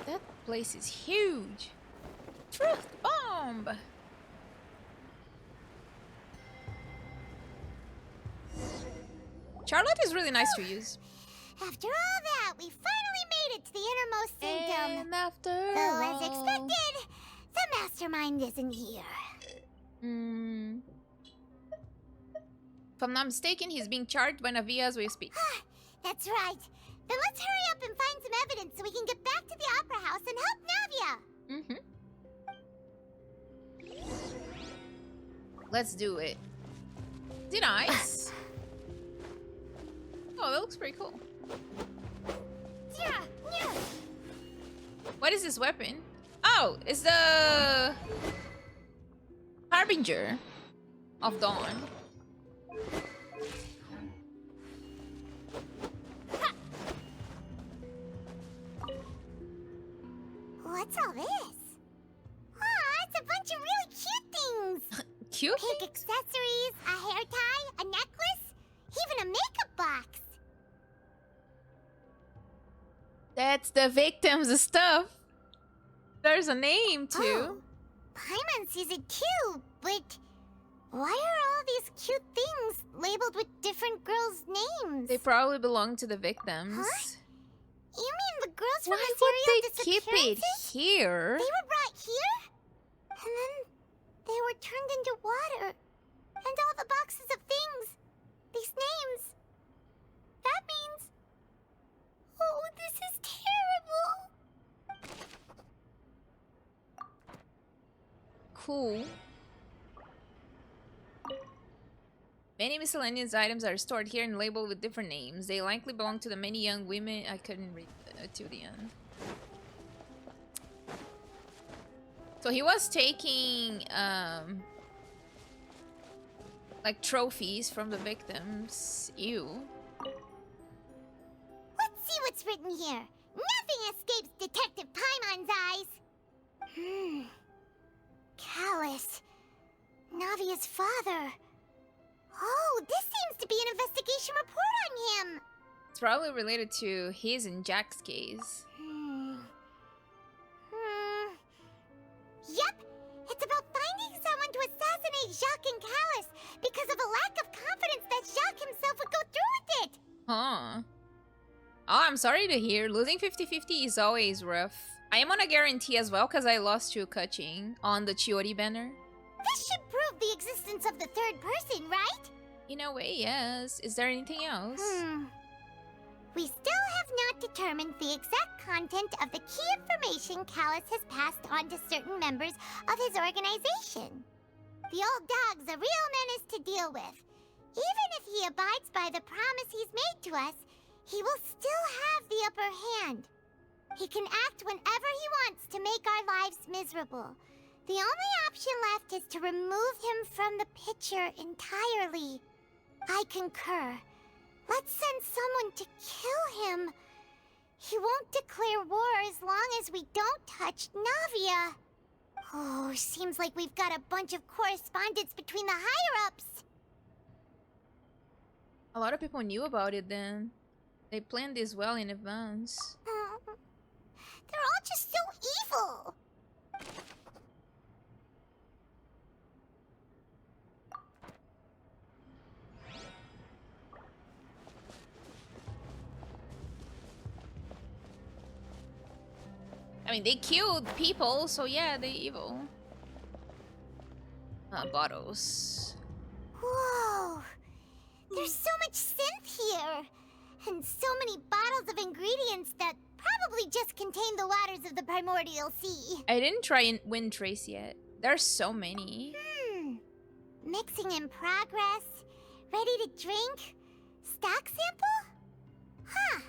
That place is huge. Truth bomb. Charlotte is really nice to use. After all that, we finally made it to the innermost sanctum. And after though, as expected, the mastermind isn't here. If I'm not mistaken, he's being charged by Navia as we speak. That's right. Then let's hurry up and find some evidence so we can get back to the Opera House and help Navia. Let's do it. Nice. Oh, that looks pretty cool. What is this weapon? Oh, it's the Harbinger of Dawn. What's all this? It's a bunch of really cute things. Cute? Pink accessories, a hair tie, a necklace, even a makeup box. That's the victim's stuff. There's a name too. Oh, Paimon sees it too, but why are all these cute things labeled with different girls' names? They probably belong to the victims. Huh? You mean the girls from Why the would serial they keep it disappearances? here? They were brought here, and then they were turned into water. And all the boxes of things, these names. That means... Oh, this is terrible. Cool. Many miscellaneous items are stored here and labeled with different names. They likely belong to the many young women. I couldn't read to the end. So he was taking Like trophies from the victims. Ew. Let's see what's written here. Nothing escapes Detective Paimon's eyes. Callus. Navia's father. Oh, this seems to be an investigation report on him. It's probably related to his and Jack's case. Yep, it's about finding someone to assassinate Jacques and Callus because of a lack of confidence that Jacques himself would go through with it. Huh. Oh, I'm sorry to hear. Losing 50-50 is always rough. I am on a guarantee as well because I lost to Kaching on the Chiori banner. This should prove the existence of the third person, right? In a way, yes. Is there anything else? We still have not determined the exact content of the key information Callus has passed on to certain members of his organization. The old dog's a real menace to deal with. Even if he abides by the promise he's made to us, he will still have the upper hand. He can act whenever he wants to make our lives miserable. The only option left is to remove him from the picture entirely. I concur. Let's send someone to kill him. He won't declare war as long as we don't touch Navia. Oh, seems like we've got a bunch of correspondence between the higher-ups. A lot of people knew about it then. They planned this well in advance. They're all just so evil. I mean, they killed people, so yeah, they're evil. Bottles. Whoa! There's so much synth here! And so many bottles of ingredients that probably just contain the waters of the primordial sea. I didn't try Wind Trace yet. There's so many. Mixing in progress. Ready to drink? Stock sample? Huh.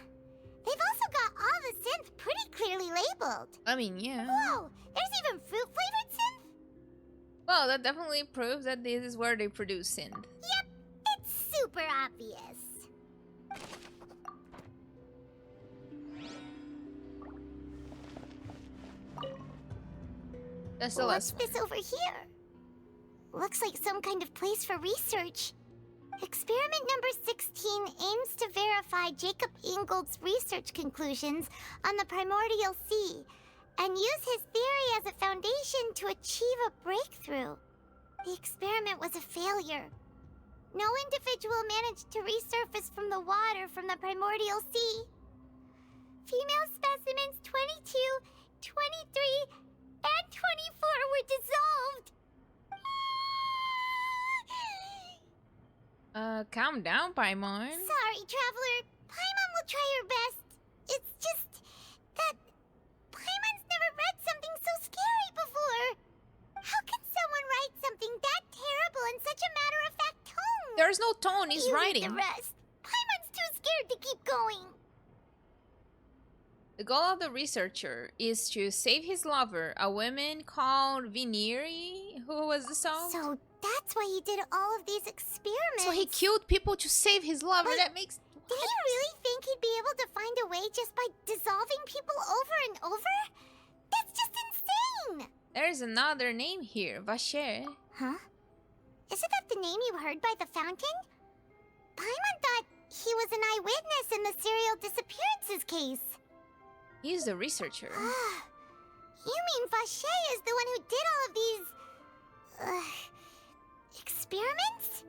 They've also got all the synth pretty clearly labeled. I mean, yeah. Whoa! There's even fruit-flavored synth? Well, that definitely proves that this is where they produce synth. Yep, it's super obvious. That's the last one. What's this over here? Looks like some kind of place for research. Experiment number 16 aims to verify Jacob Ingold's research conclusions on the primordial sea and use his theory as a foundation to achieve a breakthrough. The experiment was a failure. No individual managed to resurface from the water from the primordial sea. Female specimens 22, 23, and 24 were dissolved. Calm down, Paimon. Sorry, Traveler. Paimon will try her best. It's just that Paimon's never read something so scary before. How can someone write something that terrible in such a matter-of-fact tone? There's no tone, he's You writing. read the rest. Paimon's too scared to keep going. The goal of the researcher is to save his lover, a woman called Vineri, who was dissolved. So that's why he did all of these experiments. So he killed people to save his lover. Wait, that makes... Did he really think he'd be able to find a way just by dissolving people over and over? That's just insane! There's another name here, Vacher. Huh? Isn't that the name you heard by the fountain? Paimon thought he was an eyewitness in the serial disappearances case. He's the researcher. You mean Vacher is the one who did all of these... experiments?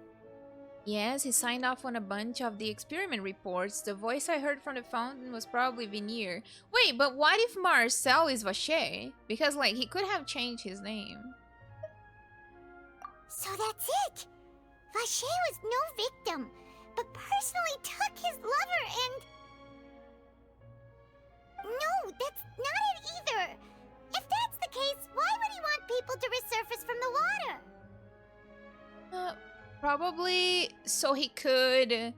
Yes, he signed off on a bunch of the experiment reports. The voice I heard from the fountain was probably Veneer. Wait, but what if Marcel is Vacher? Because, like, he could have changed his name. So that's it! Vacher was no victim, but personally took his lover and... No, that's not it either! If that's the case, why would he want people to resurface from the water? Probably so he could...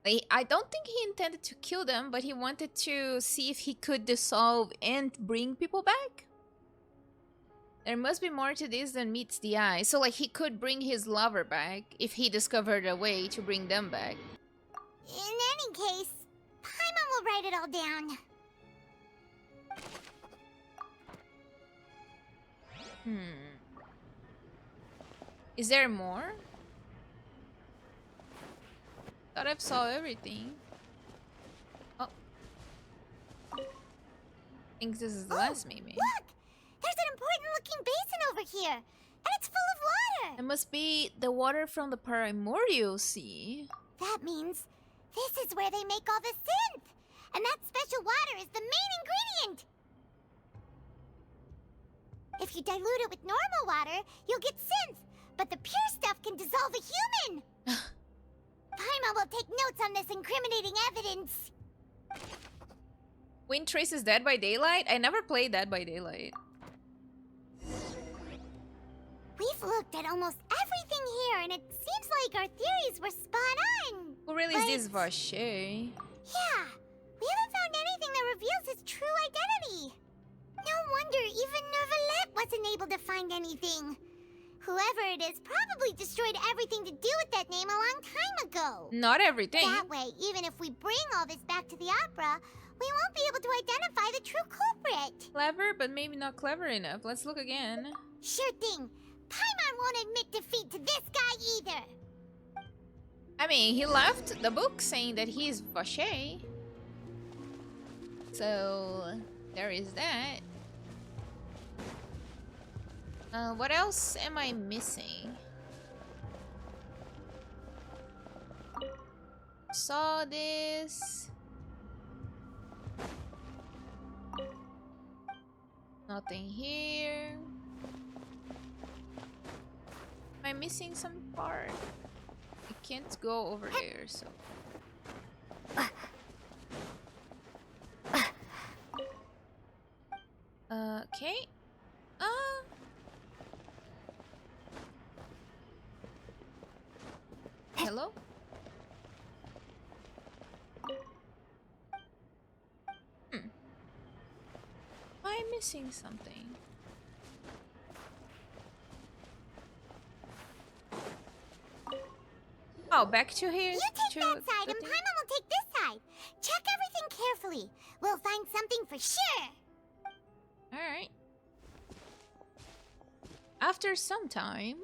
Like, I don't think he intended to kill them, but he wanted to see if he could dissolve and bring people back. There must be more to this than meets the eye. So, like, he could bring his lover back if he discovered a way to bring them back. In any case, Paimon will write it all down. Is there more? Thought I've saw everything. Oh. I think this is the last, maybe. Look! There's an important-looking basin over here, and it's full of water! It must be the water from the primordial sea. That means this is where they make all the synth! And that special water is the main ingredient! If you dilute it with normal water, you'll get synth, but the pure stuff can dissolve a human! Paimon will take notes on this incriminating evidence. Wind Traces Dead by Daylight? I never played Dead by Daylight. We've looked at almost everything here, and it seems like our theories were spot on. Who really is this Vache? Yeah, we haven't found anything that reveals his true identity. No wonder even Neuvillette wasn't able to find anything. Whoever it is probably destroyed everything to do with that name a long time ago. Not everything. That way, even if we bring all this back to the opera, we won't be able to identify the true culprit. Clever, but maybe not clever enough. Let's look again. Sure thing. Paimon won't admit defeat to this guy either. I mean, he left the book saying that he's Vache. So, there is that. What else am I missing? Saw this. Nothing here. Am I missing some part? I can't go over there, so. Okay. Hello? Am I missing something? Oh, back to here? You take that side and Paimon will take this side. Check everything carefully. We'll find something for sure. Alright. After some time...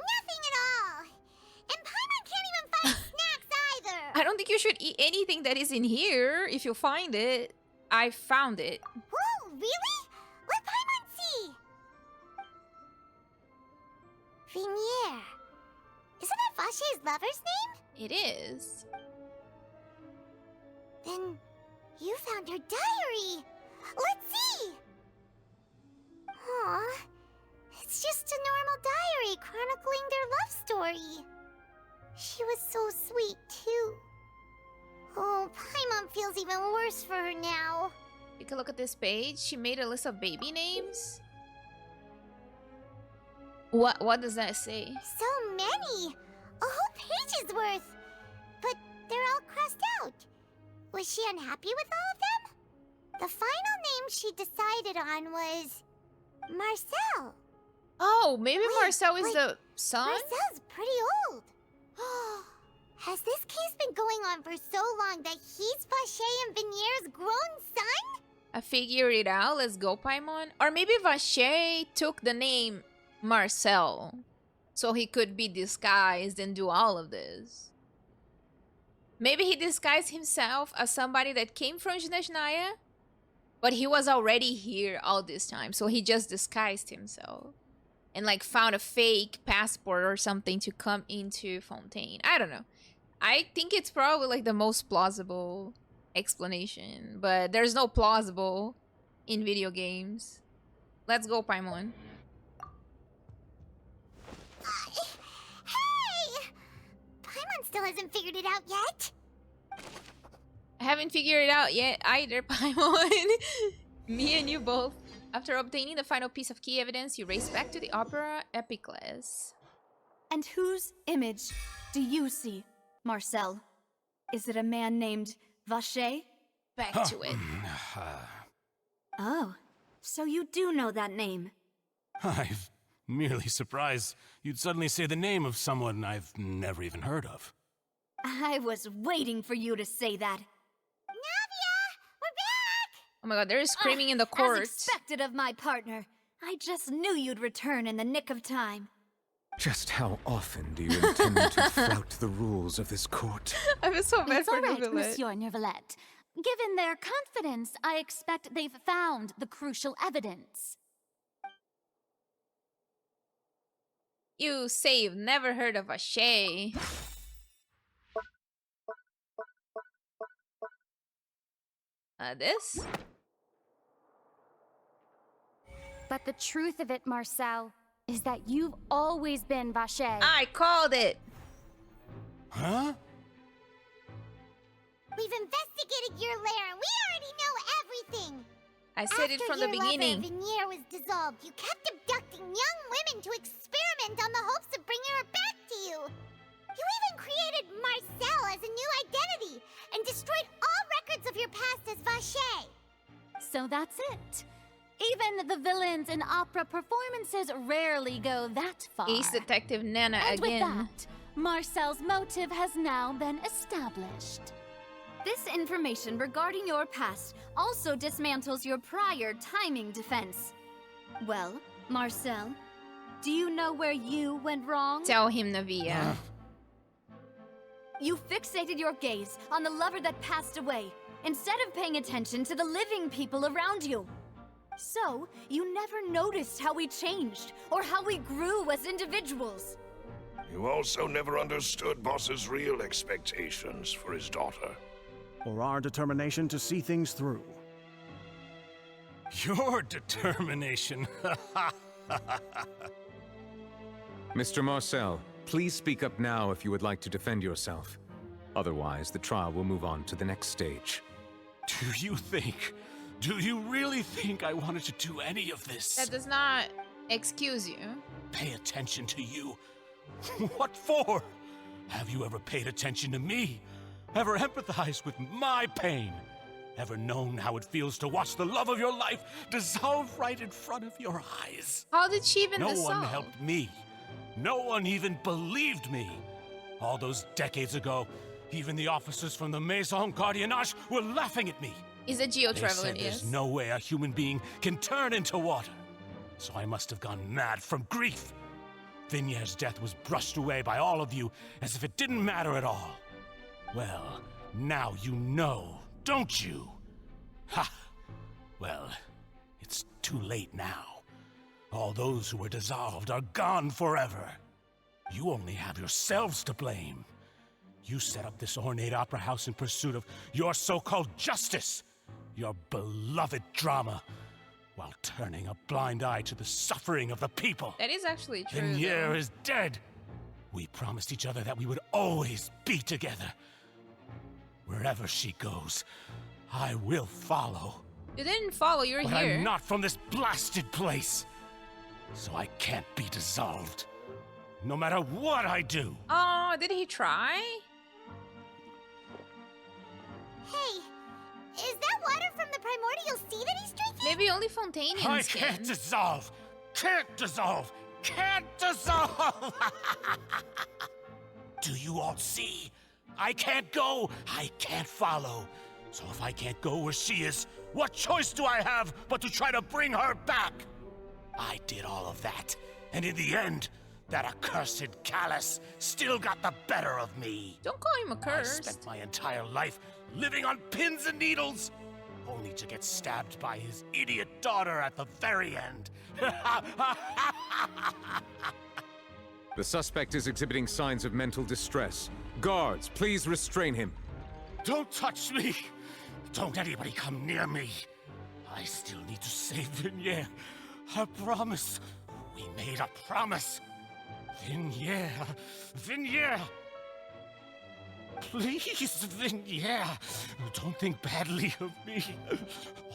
Nothing at all. And Paimon can't even find snacks either. I don't think you should eat anything that is in here if you find it. I found it. Whoa, really? Let Paimon see. Vinier. Isn't that Vache's lover's name? It is. Then you found her diary. Let's see. Aw. It's just a normal diary chronicling their love story. She was so sweet, too. Oh, Paimon feels even worse for her now. Take a look at this page. She made a list of baby names. What does that say? So many! A whole page's worth! But they're all crossed out. Was she unhappy with all of them? The final name she decided on was... Marcel. Oh, maybe Marcel is the son? Marcel's pretty old. Has this case been going on for so long that he's Vache and Vinier's grown son? I figured it out. Let's go, Paimon. Or maybe Vache took the name Marcel so he could be disguised and do all of this. Maybe he disguised himself as somebody that came from Zhnezhnaya, but he was already here all this time, so he just disguised himself and like found a fake passport or something to come into Fontaine. I don't know. I think it's probably like the most plausible explanation, but there's no plausible in video games. Let's go, Paimon. Hey! Paimon still hasn't figured it out yet. I haven't figured it out yet either, Paimon. Me and you both. After obtaining the final piece of key evidence, you race back to the Opera Epicles. And whose image do you see, Marcel? Is it a man named Vache? Back to it. Oh, So you do know that name? I'm merely surprised you'd suddenly say the name of someone I've never even heard of. I was waiting for you to say that. Oh my god, they're screaming in the court. As expected of my partner. I just knew you'd return in the nick of time. Just how often do you intend to flout the rules of this court? I feel so bad It's for all right, Neuvillette. Monsieur Neuvillette. Given their confidence, I expect they've found the crucial evidence. You say you've never heard of a Shay. This? But the truth of it, Marcel, is that you've always been Vacher. I called it! Huh? We've investigated your lair and we already know everything! I said it from the beginning. After your lover, Vignere, was dissolved, you kept abducting young women to experiment on the hopes of bringing her back to you! You even created Marcel as a new identity and destroyed all records of your past as Vacher! So that's it. Even the villains in opera performances rarely go that far. Ace Detective Nana and again. With that, Marcel's motive has now been established. This information regarding your past also dismantles your prior timing defense. Well, Marcel, do you know where you went wrong? Tell him, Navia. You fixated your gaze on the lover that passed away, instead of paying attention to the living people around you. So, you never noticed how we changed, or how we grew as individuals. You also never understood Boss's real expectations for his daughter. Or our determination to see things through. Your determination. Mr. Marcel, please speak up now if you would like to defend yourself. Otherwise, the trial will move on to the next stage. Do you really think I wanted to do any of this? That does not excuse you. Pay attention to you? What for? Have you ever paid attention to me? Ever empathized with my pain? Ever known how it feels to watch the love of your life dissolve right in front of your eyes? How did she even No dissolve? one helped me. No one even believed me. All those decades ago, even the officers from the Maison Gardiennage were laughing at me. He's a geo They traveler, said yes. there's no way a human being can turn into water. So I must have gone mad from grief. Vignere's death was brushed away by all of you as if it didn't matter at all. Well, now you know, don't you? Ha! Well, it's too late now. All those who were dissolved are gone forever. You only have yourselves to blame. You set up this ornate opera house in pursuit of your so-called justice, your beloved drama, while turning a blind eye to the suffering of the people. That is actually true. Vignere is dead. We promised each other that we would always be together. Wherever she goes, I will follow. You didn't follow, you're But here. I'm not from this blasted place. So I can't be dissolved. No matter what I do. Oh, did he try? Hey, is that water from the primordial sea that he's drinking? Maybe only Fontainians I can. can't dissolve. Can't dissolve. Can't dissolve. Do you all see? I can't go. I can't follow. So if I can't go where she is, what choice do I have but to try to bring her back? I did all of that. And in the end, that accursed Callus still got the better of me. Don't call him I accursed. spent my entire life living on pins and needles, only to get stabbed by his idiot daughter at the very end. The suspect is exhibiting signs of mental distress. Guards, please restrain him. Don't touch me! Don't anybody come near me! I still need to save Vignere. I promise. We made a promise. Vignere. Vignere! Please, Vignere. Don't think badly of me.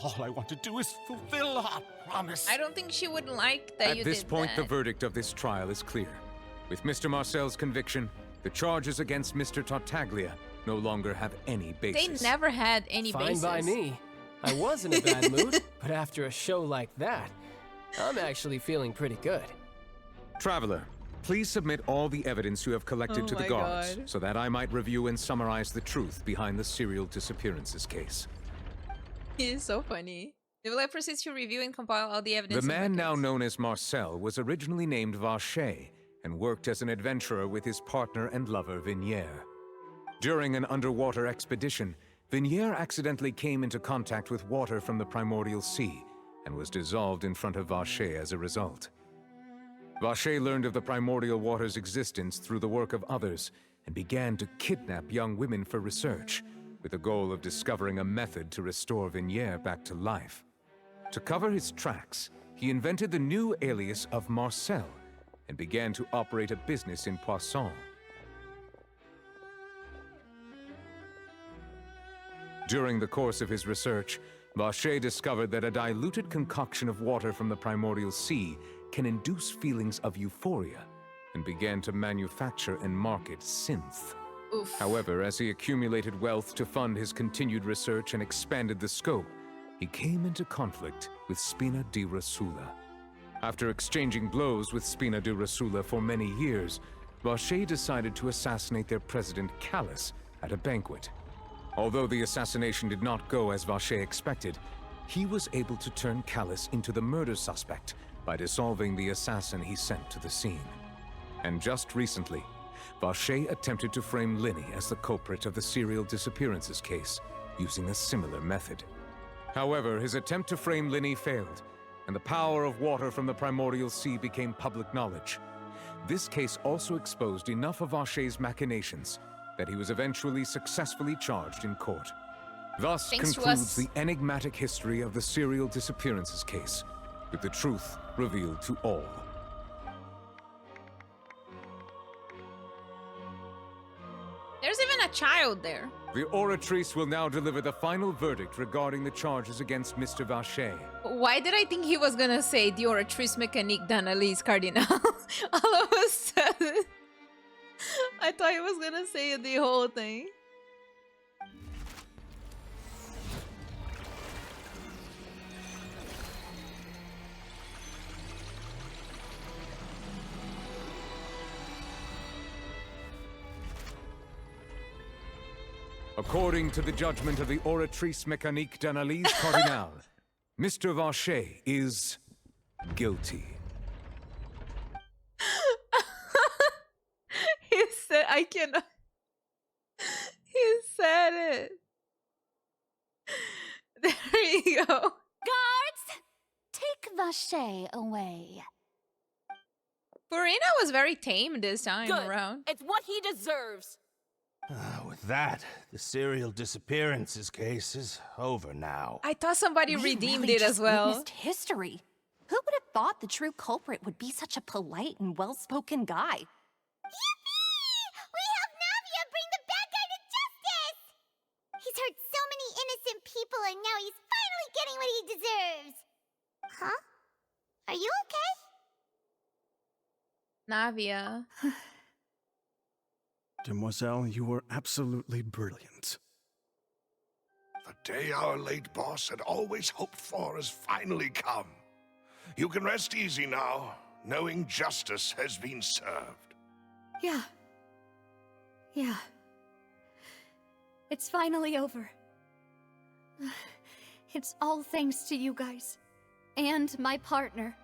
All I want to do is fulfill our promise. I don't think she would like that you At this did point, that. the verdict of this trial is clear. With Mr. Marcel's conviction, the charges against Mr. Tartaglia no longer have any basis. They never had any Fine basis. by me. I was in a bad mood, but after a show like that, I'm actually feeling pretty good. Traveler, please submit all the evidence you have collected to the guards, so that I might review and summarize the truth behind the serial disappearances case. He is so funny. Neuvillette proceeds to review and compile all the evidence. The man now known as Marcel was originally named Vacher and worked as an adventurer with his partner and lover Vignier. During an underwater expedition, Vignier accidentally came into contact with water from the primordial sea and was dissolved in front of Vacher as a result. Vacher learned of the primordial water's existence through the work of others and began to kidnap young women for research, with the goal of discovering a method to restore Vignier back to life. To cover his tracks, he invented the new alias of Marcel and began to operate a business in Poisson. During the course of his research, Vacher discovered that a diluted concoction of water from the primordial sea can induce feelings of euphoria, and began to manufacture and market synth. Oof. However, as he accumulated wealth to fund his continued research and expanded the scope, he came into conflict with Spina di Rosula. After exchanging blows with Spina di Rosula for many years, Vacher decided to assassinate their president Callus at a banquet. Although the assassination did not go as Vacher expected, he was able to turn Callus into the murder suspect by dissolving the assassin he sent to the scene. And just recently, Vacher attempted to frame Linny as the culprit of the serial disappearances case, using a similar method. However, his attempt to frame Linny failed, and the power of water from the primordial sea became public knowledge. This case also exposed enough of Vacher's machinations that he was eventually successfully charged in court. Thus concludes the enigmatic history of the serial disappearances case, with the truth revealed to all. There's even a child there. The Oratrice will now deliver the final verdict regarding the charges against Mr. Vacher. Why did I think he was gonna say the Oratrice Mécanique d'Analyse Cardinal? All of a sudden. I thought he was gonna say the whole thing. According to the judgment of the Oratrice Mécanique d'Analyse Cardinal, Mr. Vacher is guilty. He said, I cannot. He said it. There you go. Guards, take Vacher away. Farina was very tame this time Good. around. It's what he deserves. With that, the serial disappearances case is over now. I thought somebody We redeemed really it as just well. witnessed history. Who would have thought the true culprit would be such a polite and well-spoken guy? Yippee! We helped Navia bring the bad guy to justice! He's hurt so many innocent people and now he's finally getting what he deserves! Huh? Are you okay? Navia. Demoiselle, you were absolutely brilliant. The day our late boss had always hoped for has finally come. You can rest easy now, knowing justice has been served. Yeah. Yeah. It's finally over. It's all thanks to you guys. And my partner.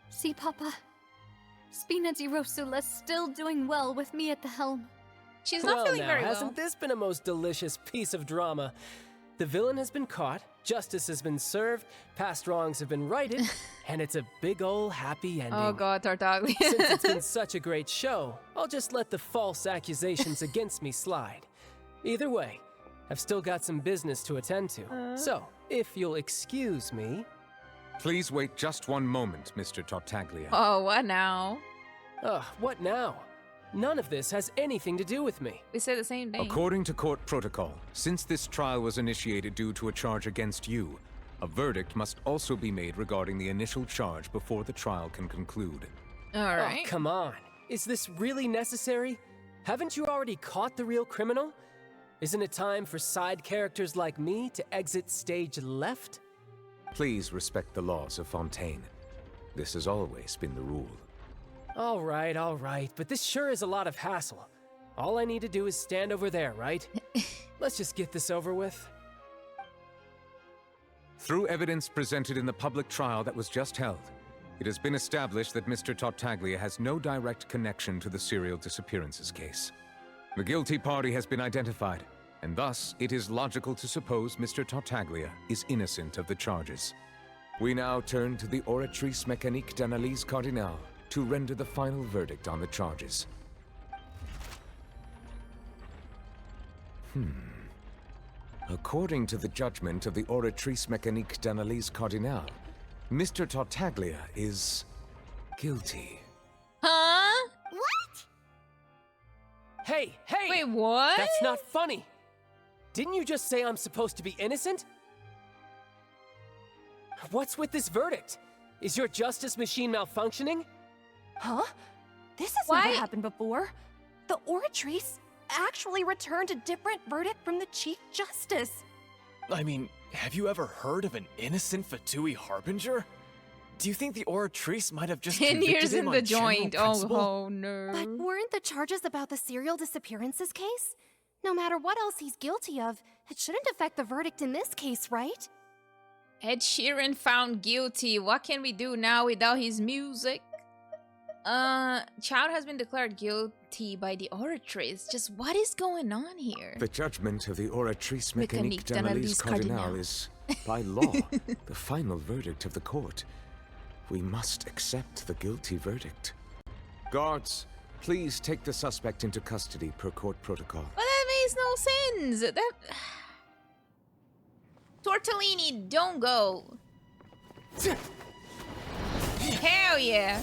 See, Papa? Spina di Rosula's still doing well with me at the helm. She's not feeling very well. Hasn't this been a most delicious piece of drama? The villain has been caught, justice has been served, past wrongs have been righted, and it's a big ol' happy ending. Oh god, Tartaglia. Since it's been such a great show, I'll just let the false accusations against me slide. Either way, I've still got some business to attend to. So, if you'll excuse me... Please wait just one moment, Mr. Tartaglia. Oh, what now? Ugh, what now? None of this has anything to do with me. We said the same thing. According to court protocol, since this trial was initiated due to a charge against you, a verdict must also be made regarding the initial charge before the trial can conclude. Alright. Oh, come on. Is this really necessary? Haven't you already caught the real criminal? Isn't it time for side characters like me to exit stage left? Please respect the laws of Fontaine. This has always been the rule. All right, but this sure is a lot of hassle. All I need to do is stand over there, right? Let's just get this over with. Through evidence presented in the public trial that was just held, it has been established that Mr. Tartaglia has no direct connection to the serial disappearances case. The guilty party has been identified, and thus it is logical to suppose Mr. Tartaglia is innocent of the charges. We now turn to the Oratrice Mécanique d'Analyse Cardinale to render the final verdict on the charges. According to the judgment of the Oratrice Mécanique d'Analyse Cardinale, Mr. Tartaglia is guilty. Huh? What? Hey! Wait, what? That's not funny! Didn't you just say I'm supposed to be innocent? What's with this verdict? Is your justice machine malfunctioning? Huh? This has never happened before. The Oratrice actually returned a different verdict from the Chief Justice. I mean, have you ever heard of an innocent Fatui Harbinger? Do you think the Oratrice might have just 10 years in him the on general joint. principle? Oh no. But weren't the charges about the serial disappearances case? No matter what else he's guilty of, it shouldn't affect the verdict in this case, right? Ed Sheeran found guilty. What can we do now without his music? Child has been declared guilty by the Oratrice. Just what is going on here? The judgment of the Oratrice Mécanique Mécanique d'Analyse d'Analyse Cardinale Cardinale. is, by law, the final verdict of the court. We must accept the guilty verdict. Guards, please take the suspect into custody per court protocol. But that makes no sense. That Tortellini, don't go. Hell yeah.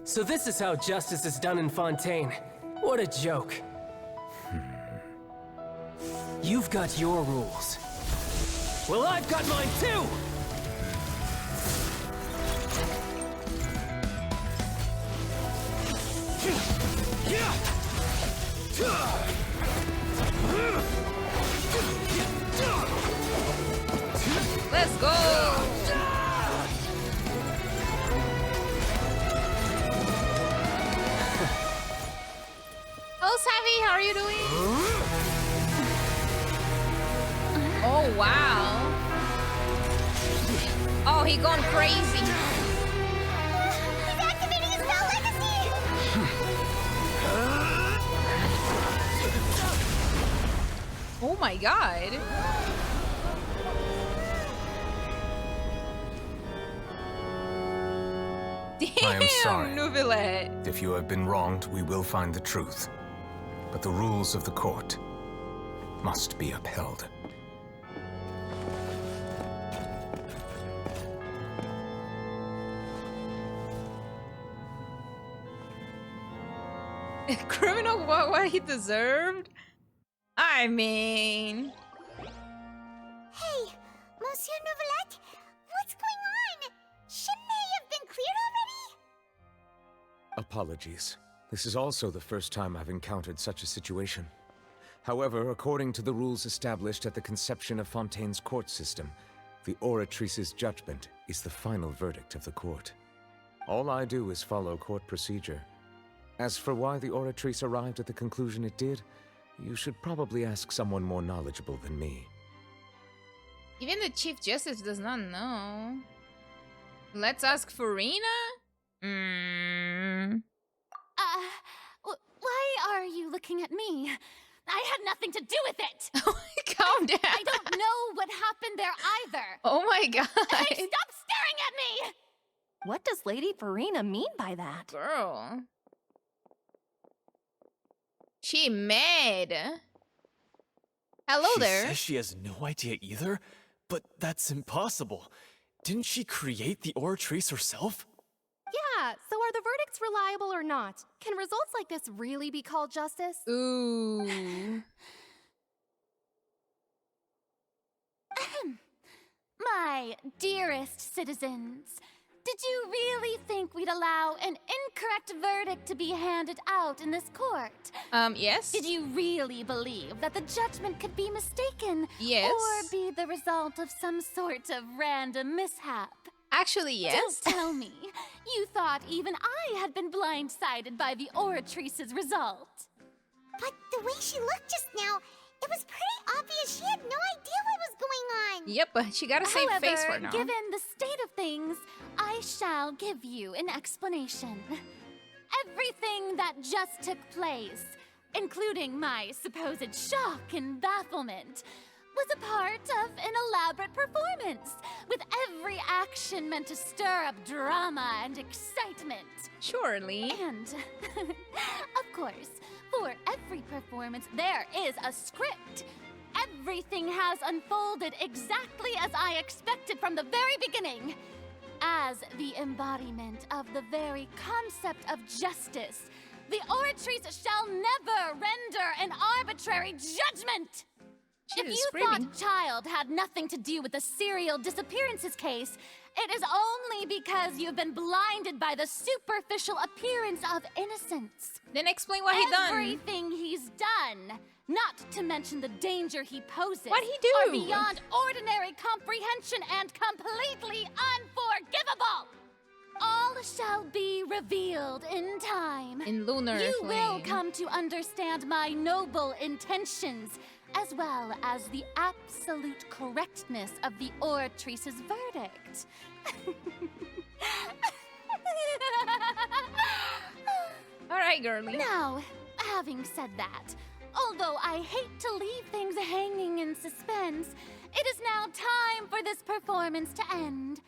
So this is how justice is done in Fontaine. What a joke. You've got your rules. Well, I've got mine too! Let's go! Hello, Savvy, how are you doing? Oh, wow. Oh, he gone crazy. He's activating his spell legacy! Oh my god. Damn, I am sorry. Neuvillette. If you have been wronged, we will find the truth. But the rules of the court must be upheld. Criminal what he deserved? I mean... Hey, Monsieur Neuvillette, what's going on? Shouldn't they have been cleared already? Apologies. This is also the first time I've encountered such a situation. However, according to the rules established at the conception of Fontaine's court system, the Oratrice's judgment is the final verdict of the court. All I do is follow court procedure. As for why the Oratrice arrived at the conclusion it did, you should probably ask someone more knowledgeable than me. Even the Chief Justice does not know. Let's ask Farina? Why are you looking at me? I had nothing to do with it! Calm down! I don't know what happened there either! Oh my god! Hey, stop staring at me! What does Lady Farina mean by that? Girl. She mad. Hello there. She says she has no idea either, but that's impossible. Didn't she create the Oratrice herself? Yeah, so are the verdicts reliable or not? Can results like this really be called justice? Ooh. My dearest citizens, did you really think we'd allow an incorrect verdict to be handed out in this court? Yes. Did you really believe that the judgment could be mistaken? Yes. Or be the result of some sort of random mishap? Actually, yes. Don't tell me. You thought even I had been blindsided by the Oratrice's result. But the way she looked just now, it was pretty obvious she had no idea what was going on. Yep, but she got a safe However, face for now. given the state of things, I shall give you an explanation. Everything that just took place, including my supposed shock and bafflement, was a part of an elaborate performance, with every action meant to stir up drama and excitement. Surely. And, of course, for every performance, there is a script. Everything has unfolded exactly as I expected from the very beginning. As the embodiment of the very concept of justice, the Oratrice shall never render an arbitrary judgment! If you thought Child had nothing to do with the serial disappearances case, it is only because you've been blinded by the superficial appearance of innocence. Then explain what he done. Everything he's done, not to mention the danger he poses, What'd he do? are beyond ordinary comprehension and completely unforgivable. All shall be revealed in time. In lunar You flame. will come to understand my noble intentions, as well as the absolute correctness of the Oratrice's verdict. All right, girlie. Now, having said that, although I hate to leave things hanging in suspense, it is now time for this performance to end.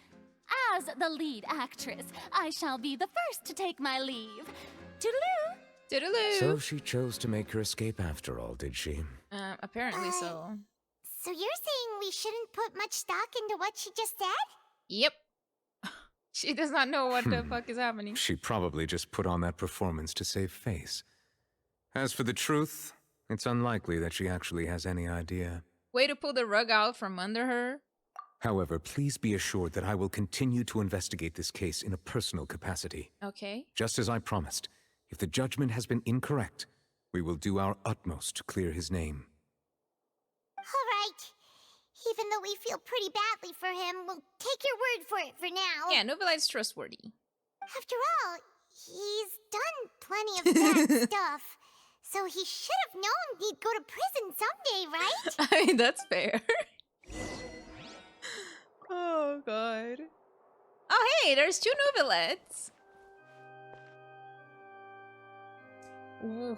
As the lead actress, I shall be the first to take my leave. Toodaloo! Toodaloo! So she chose to make her escape after all, did she? Apparently so. So you're saying we shouldn't put much stock into what she just said? Yep. She does not know what the fuck is happening. She probably just put on that performance to save face. As for the truth, it's unlikely that she actually has any idea. Way to pull the rug out from under her. However, please be assured that I will continue to investigate this case in a personal capacity. Okay. Just as I promised, if the judgment has been incorrect, we will do our utmost to clear his name. All right. Even though we feel pretty badly for him, we'll take your word for it for now. Yeah, Neuvillette's trustworthy. After all, he's done plenty of bad stuff, so he should have known he'd go to prison someday, right? I mean, that's fair. Oh, God. Oh, hey, there's 2 Neuvillettes.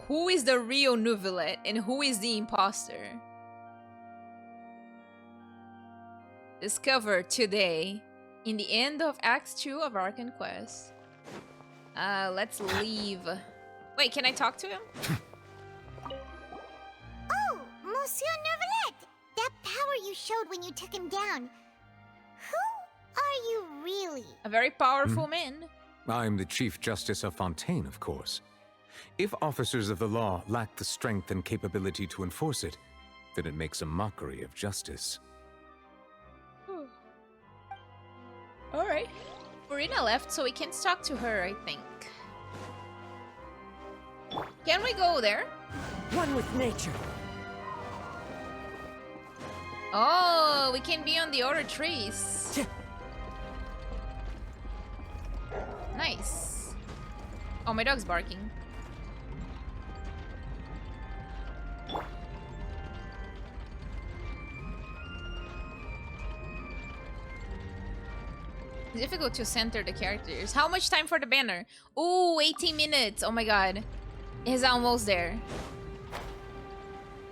Who is the real Neuvillette and who is the imposter? Discover today in the end of Act 2 of Archon Quest. Let's leave. Wait, can I talk to him? Oh, Monsieur Neuvillette! That power you showed when you took him down. Who are you really? A very powerful man. I'm the Chief Justice of Fontaine, of course. If officers of the law lack the strength and capability to enforce it, then it makes a mockery of justice. Alright. Marina left, so we can talk to her, I think. Can we go there? One with nature. Oh, we can be on the other trees. Nice. Oh, my dog's barking. It's difficult to center the characters. How much time for the banner? Ooh, 18 minutes. Oh my god. It's almost there.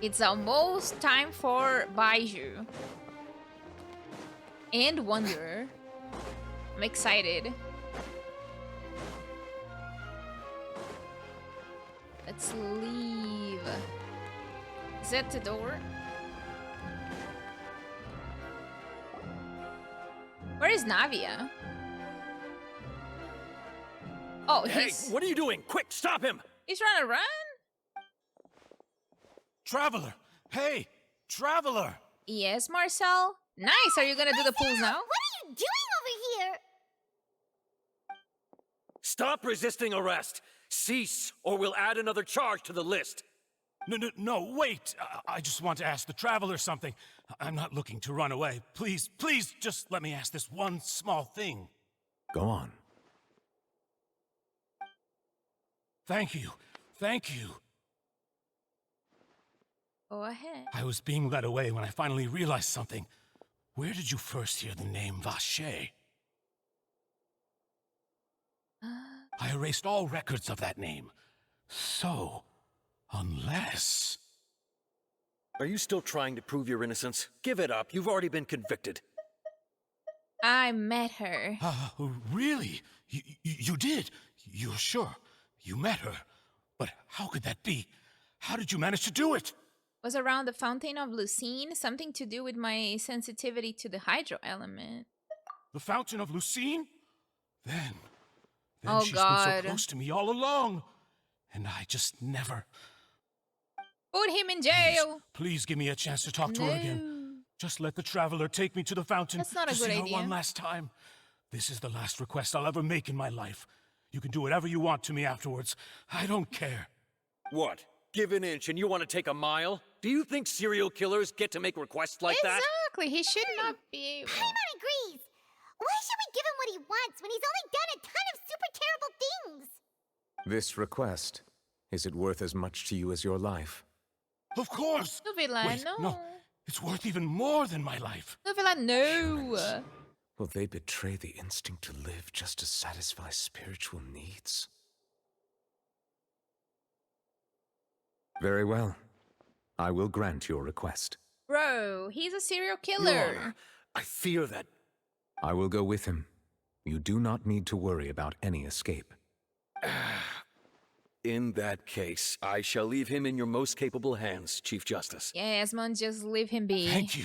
It's almost time for Baiju. And Wonder. I'm excited. Let's leave. Is that the door? Where is Navia? Oh, Hey, what are you doing? Quick, stop him! He's trying to run? Traveler! Hey! Traveler! Yes, Marcel? Nice! Are you gonna do the pools now? What are you doing over here? Stop resisting arrest! Cease, or we'll add another charge to the list! No, wait! I just want to ask the Traveler something. I'm not looking to run away. Please, just let me ask this one small thing. Go on. Thank you. Go ahead. I was being led away when I finally realized something. Where did you first hear the name Vacher? I erased all records of that name. So, unless... Are you still trying to prove your innocence? Give it up. You've already been convicted. I met her. Really? You did? You're sure? You met her? But how could that be? How did you manage to do it? Was around the Fontaine of Lucine, something to do with my sensitivity to the hydro element. The Fountain of Lucine? Then Oh, she's God. been so close to me all along. And I just never... Put him in jail! Please give me a chance to talk to her again. Just let the Traveler take me to the fountain. That's not a to good see idea. her one last time. This is the last request I'll ever make in my life. You can do whatever you want to me afterwards. I don't care. What? Give an inch and you want to take a mile? Do you think serial killers get to make requests like that? Exactly, he should not be able. Paimon agrees. Why should we give him what he wants when he's only done a ton of super terrible things? This request, is it worth as much to you as your life? Of course! Neuvillette, Wait, no. no. It's worth even more than my life. Neuvillette, no! Will they betray the instinct to live just to satisfy spiritual needs? Very well. I will grant your request. Bro, he's a serial Your killer. Honor, I fear that... I will go with him. You do not need to worry about any escape. In that case, I shall leave him in your most capable hands, Chief Justice. Yeah, Esmond, just leave him be. Thank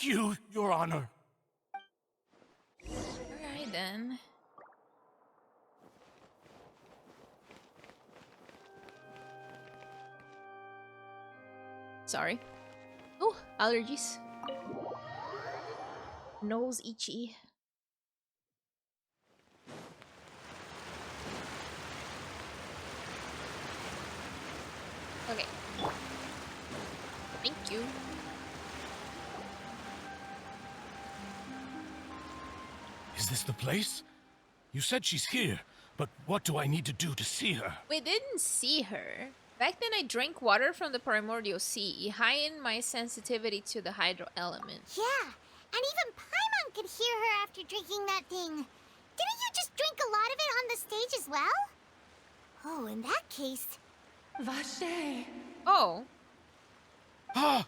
you, Your Honor. Alright then. Sorry. Oh, allergies. Nose itchy. Okay. Thank you. Is this the place? You said she's here, but what do I need to do to see her? We didn't see her. Back then I drank water from the primordial sea, heightened my sensitivity to the hydro element. Yeah, and even Paimon could hear her after drinking that thing. Didn't you just drink a lot of it on the stage as well? Oh, in that case... Vacher. Oh. Ah!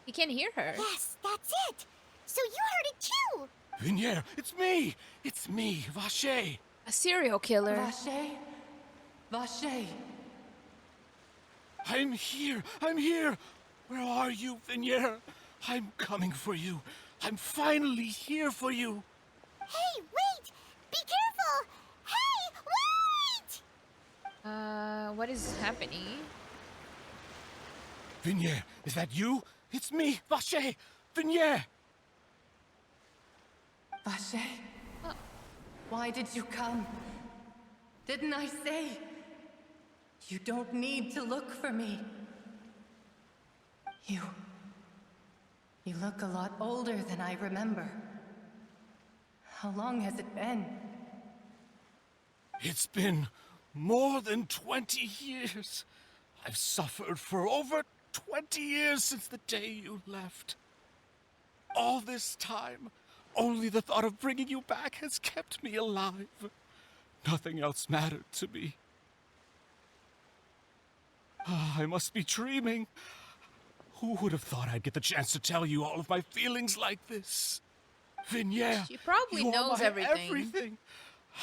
You can hear her. Yes, that's it. So you heard it too. Vignier, it's me! It's me, Vacher! A serial killer. Vacher. Vacher. I'm here! Where are you, Vignier? I'm coming for you. I'm finally here for you. Hey, wait! Be careful! Hey, wait! What is happening? Vignier, is that you? It's me, Vacher! Vignier! Vacher, why did you come? Didn't I say? You don't need to look for me. You look a lot older than I remember. How long has it been? It's been more than 20 years. I've suffered for over 20 years since the day you left. All this time, only the thought of bringing you back has kept me alive. Nothing else mattered to me. I must be dreaming. Who would have thought I'd get the chance to tell you all of my feelings like this? Vignier, She probably you knows are my everything. everything.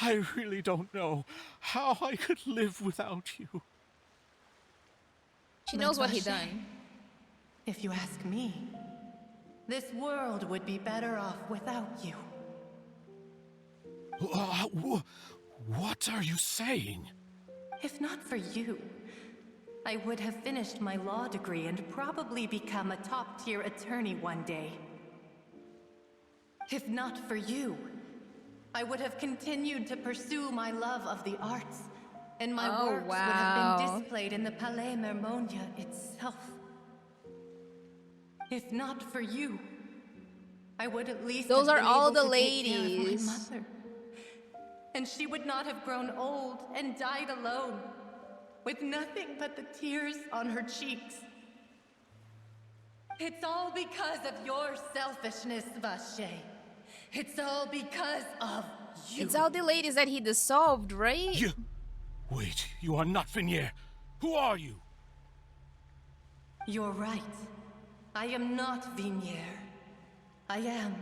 I really don't know how I could live without you. She knows what he done. If you ask me, this world would be better off without you. What are you saying? If not for you, I would have finished my law degree and probably become a top-tier attorney one day. If not for you, I would have continued to pursue my love of the arts, and my Oh, works would have been displayed in the Palais Mermonia itself. If not for you, I would at least Those have are been all able the to take care of ladies. my mother. And she would not have grown old and died alone, with nothing but the tears on her cheeks. It's all because of your selfishness, Vache. It's all because of you. It's all the ladies that he dissolved, right? You... Wait, you are not Vignier. Who are you? You're right. I am not Vignier. I am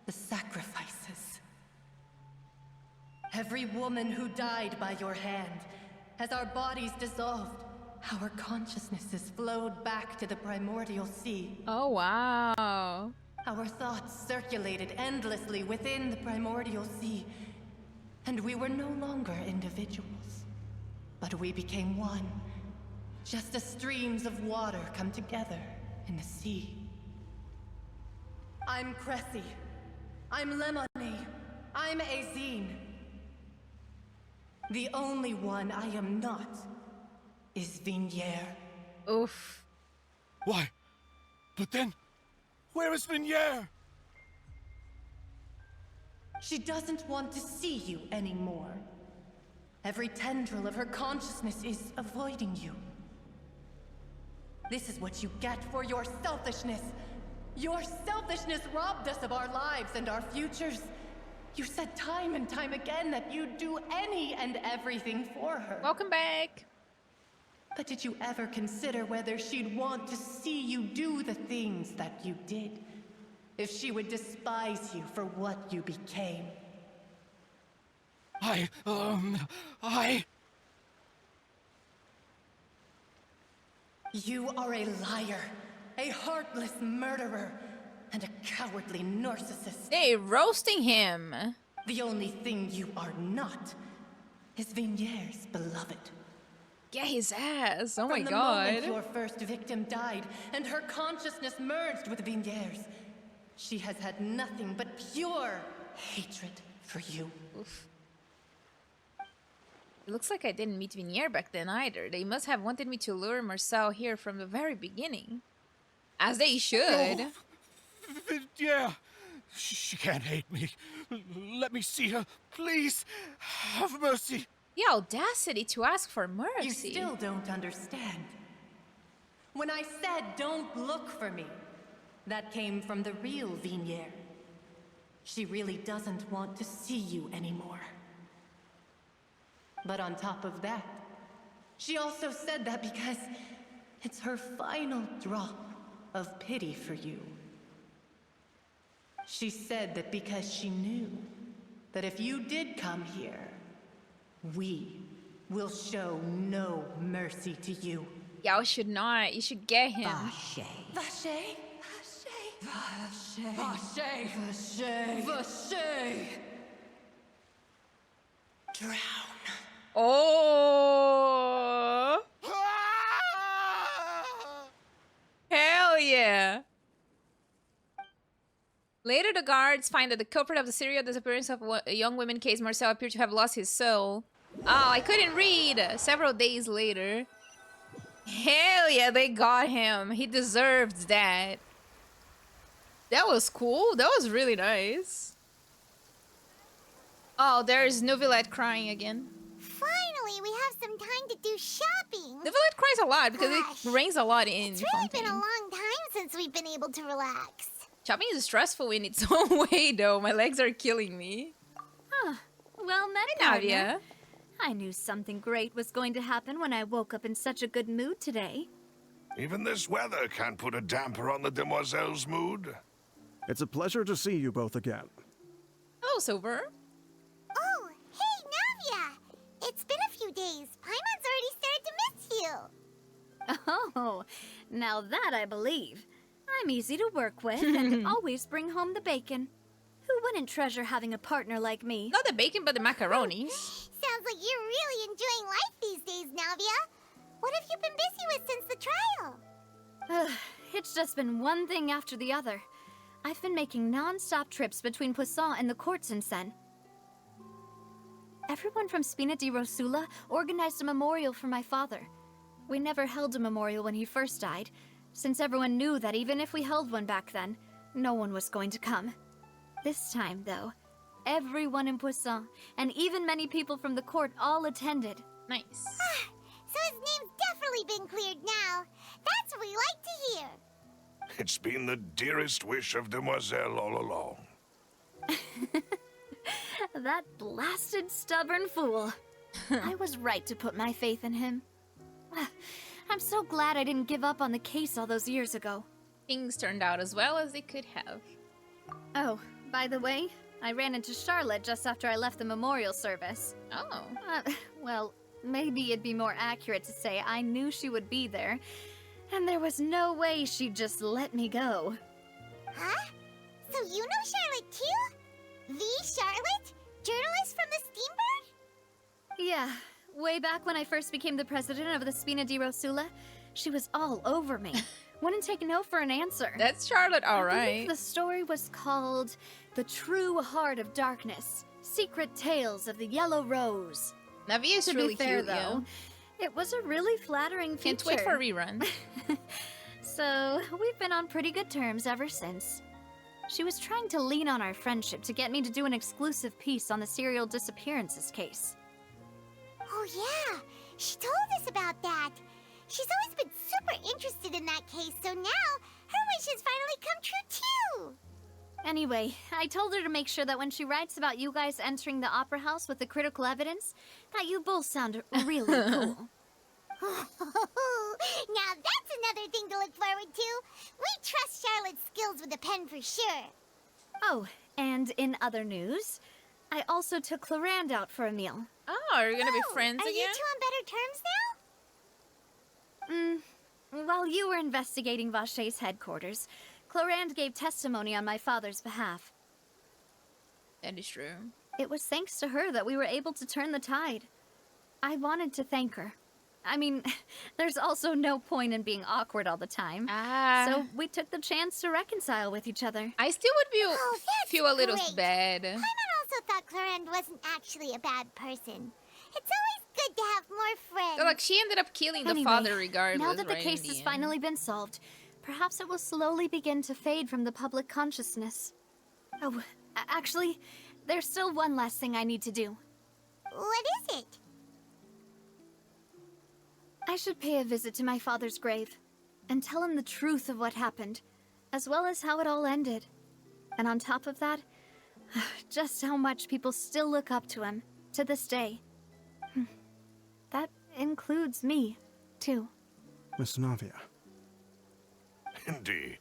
the sacrifices. Every woman who died by your hand, as our bodies dissolved, our consciousnesses flowed back to the primordial sea. Oh, wow. Our thoughts circulated endlessly within the primordial sea, and we were no longer individuals, but we became one, just as streams of water come together in the sea. I'm Cressy. I'm Lemony. I'm Azine. The only one I am not is Vignier. Oof. Why? But then, where is Vignier? She doesn't want to see you anymore. Every tendril of her consciousness is avoiding you. This is what you get for your selfishness. Your selfishness robbed us of our lives and our futures. You said time and time again that you'd do any and everything for her. Welcome back. But did you ever consider whether she'd want to see you do the things that you did? If she would despise you for what you became? You are a liar, a heartless murderer, and a cowardly narcissist. Hey, roasting him. The only thing you are not is Vignier's beloved. Get his ass. Oh my From the god. moment your first victim died and her consciousness merged with Vignier's, she has had nothing but pure hatred for you. Oof. It looks like I didn't meet Vignier back then either. They must have wanted me to lure Marcel here from the very beginning. As they should. No. Yeah, she can't hate me. Let me see her, please. Have mercy. The audacity to ask for mercy. You still don't understand. When I said don't look for me, that came from the real Vignier. She really doesn't want to see you anymore. But on top of that, she also said that because it's her final drop of pity for you. She said that because she knew that if you did come here, we will show no mercy to you. Y'all should not. You should get him. Vache. Vache? Vache. Vache. Vache. Vache. Drown. Oh. Hell yeah. Later, the guards find that the culprit of the serial disappearance of a young woman case, Marcel, appeared to have lost his soul. Oh, I couldn't read. Several days later. Hell yeah, they got him. He deserved that. That was cool. That was really nice. Oh, there's Neuvillette crying again. Finally, we have some time to do shopping. Neuvillette cries a lot because it rains a lot in It's really Fontaine. been a long time since we've been able to relax. Shopping is stressful in its own way, though. My legs are killing me. Huh. Well met, Hi, partner. Navia. I knew something great was going to happen when I woke up in such a good mood today. Even this weather can't put a damper on the demoiselle's mood. It's a pleasure to see you both again. Oh, Silver. Oh, hey, Navia! It's been a few days. Paimon's already started to miss you. Oh, now that I believe. I'm easy to work with and always bring home the bacon. Who wouldn't treasure having a partner like me? Not the bacon, but the macaronis. Sounds like you're really enjoying life these days, Navia. What have you been busy with since the trial? It's just been one thing after the other. I've been making non-stop trips between Poisson and the courts in Seine, Everyone from Spina di Rosula organized a memorial for my father. We never held a memorial when he first died, since everyone knew that even if we held one back then, no one was going to come. This time, though, everyone in Poisson, and even many people from the court, all attended. Nice. So his name's definitely been cleared now. That's what we like to hear. It's been the dearest wish of Demoiselle all along. That blasted stubborn fool. I was right to put my faith in him. I'm so glad I didn't give up on the case all those years ago. Things turned out as well as they could have. Oh, by the way, I ran into Charlotte just after I left the memorial service. Oh. Well, maybe it'd be more accurate to say I knew she would be there, and there was no way she'd just let me go. Huh? So you know Charlotte too? The Charlotte? Journalist from the Steambird? Yeah, way back when I first became the president of the Spina di Rosula, she was all over me. Wouldn't take no for an answer. That's Charlotte, all I right. believe the story was called The True Heart of Darkness, Secret Tales of the Yellow Rose. Navia's To really be fair, cute, though, it was a really flattering feature. Can't wait for a rerun. So, we've been on pretty good terms ever since. She was trying to lean on our friendship to get me to do an exclusive piece on the serial disappearances case. Oh yeah, she told us about that. She's always been super interested in that case, so now her wish has finally come true too. Anyway, I told her to make sure that when she writes about you guys entering the opera house with the critical evidence, that you both sound really cool. Now that's another thing to look forward to. We trust Charlotte's skills with a pen for sure. Oh, and in other news, I also took Clarande out for a meal. Oh, are you gonna be friends Are again? you two on better terms now? While you were investigating Vacher's headquarters, Clarande gave testimony on my father's behalf. That is true. It was thanks to her that we were able to turn the tide. I wanted to thank her. I mean, there's also no point in being awkward all the time. So we took the chance to reconcile with each other. I still would feel a little great. bad. Paimon also thought Clarande wasn't actually a bad person. It's always good to have more friends. So, like, she ended up killing the Anyway, father regardless, now that the right, case in has end. finally been solved, perhaps it will slowly begin to fade from the public consciousness. Oh, actually, there's still one last thing I need to do. What is it? I should pay a visit to my father's grave and tell him the truth of what happened, as well as how it all ended. And on top of that, just how much people still look up to him to this day. That includes me, too. Miss Navia. Indeed.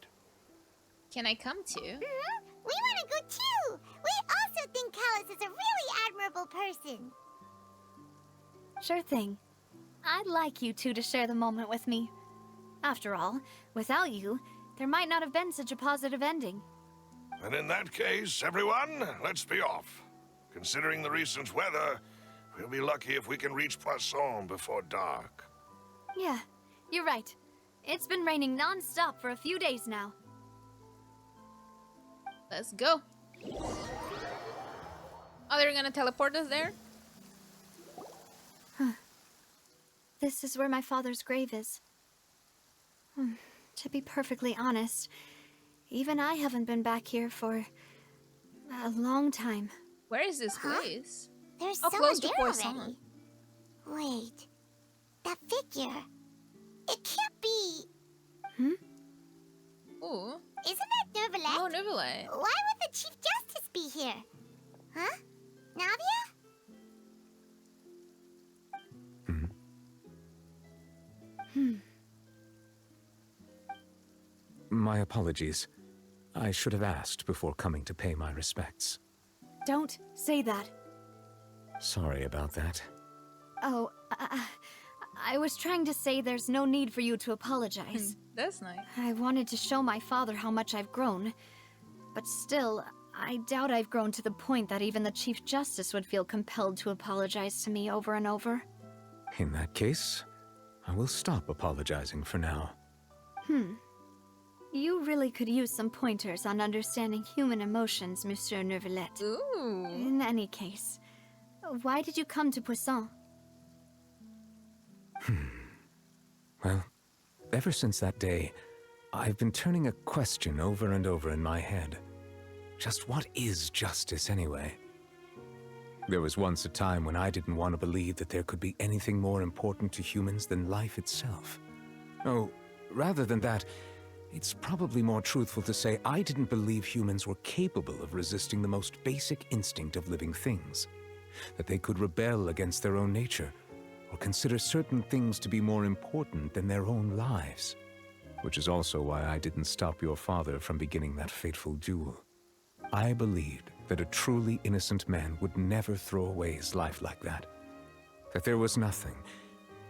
Can I come too? We want to go too. We also think Callus is a really admirable person. Sure thing. I'd like you two to share the moment with me. After all, without you, there might not have been such a positive ending. And in that case, everyone, let's be off. Considering the recent weather, we'll be lucky if we can reach Poisson before dark. Yeah, you're right. It's been raining non-stop for a few days now. Let's go. Oh, they're gonna teleport us there? This is where my father's grave is. To be perfectly honest, even I haven't been back here for a long time. Where is this place? There's Oh, someone close to there Poisson. already. Wait, that figure. It can't be. Ooh. Isn't that Neuvillette? Oh, Neuvillette. Why would the Chief Justice be here? Huh? Navia? My apologies. I should have asked before coming to pay my respects. Don't say that. Sorry about that. Oh, I was trying to say there's no need for you to apologize. That's nice. I wanted to show my father how much I've grown. But still, I doubt I've grown to the point that even the Chief Justice would feel compelled to apologize to me over and over. In that case, I will stop apologizing for now. You really could use some pointers on understanding human emotions, Monsieur Neuvillette. Ooh. In any case, Why did you come to Poisson? Well, ever since that day, I've been turning a question over and over in my head. Just what is justice anyway? There was once a time when I didn't want to believe that there could be anything more important to humans than life itself. Oh, rather than that, it's probably more truthful to say I didn't believe humans were capable of resisting the most basic instinct of living things. That they could rebel against their own nature, or consider certain things to be more important than their own lives. Which is also why I didn't stop your father from beginning that fateful duel. I believed that a truly innocent man would never throw away his life like that. That there was nothing,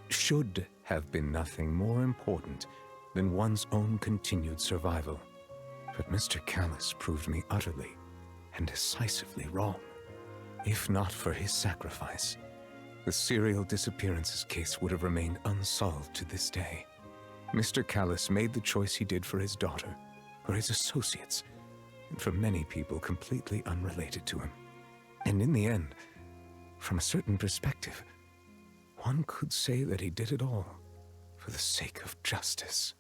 should have been nothing more important than one's own continued survival. But Mr. Callus proved me utterly and decisively wrong. If not for his sacrifice, the serial disappearances case would have remained unsolved to this day. Mr. Callus made the choice he did for his daughter, for his associates, and for many people completely unrelated to him. And in the end, from a certain perspective, one could say that he did it all for the sake of justice.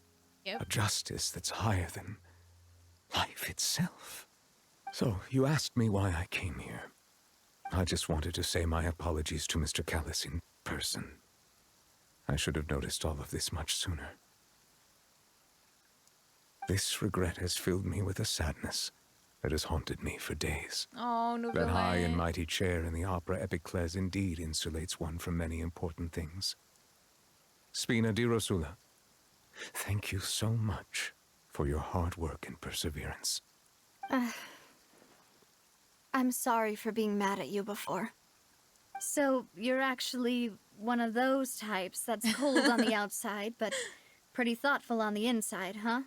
Yep. A justice that's higher than life itself. So, you asked me why I came here. I just wanted to say my apologies to Mr. Callus in person. I should have noticed all of this much sooner. This regret has filled me with a sadness that has haunted me for days. Oh, Neuvillette. That high and mighty chair in the Opera Epiclese indeed insulates one from many important things. Spina di Rosula, thank you so much for your hard work and perseverance. I'm sorry for being mad at you before. So, you're actually one of those types that's cold on the outside, but pretty thoughtful on the inside, huh?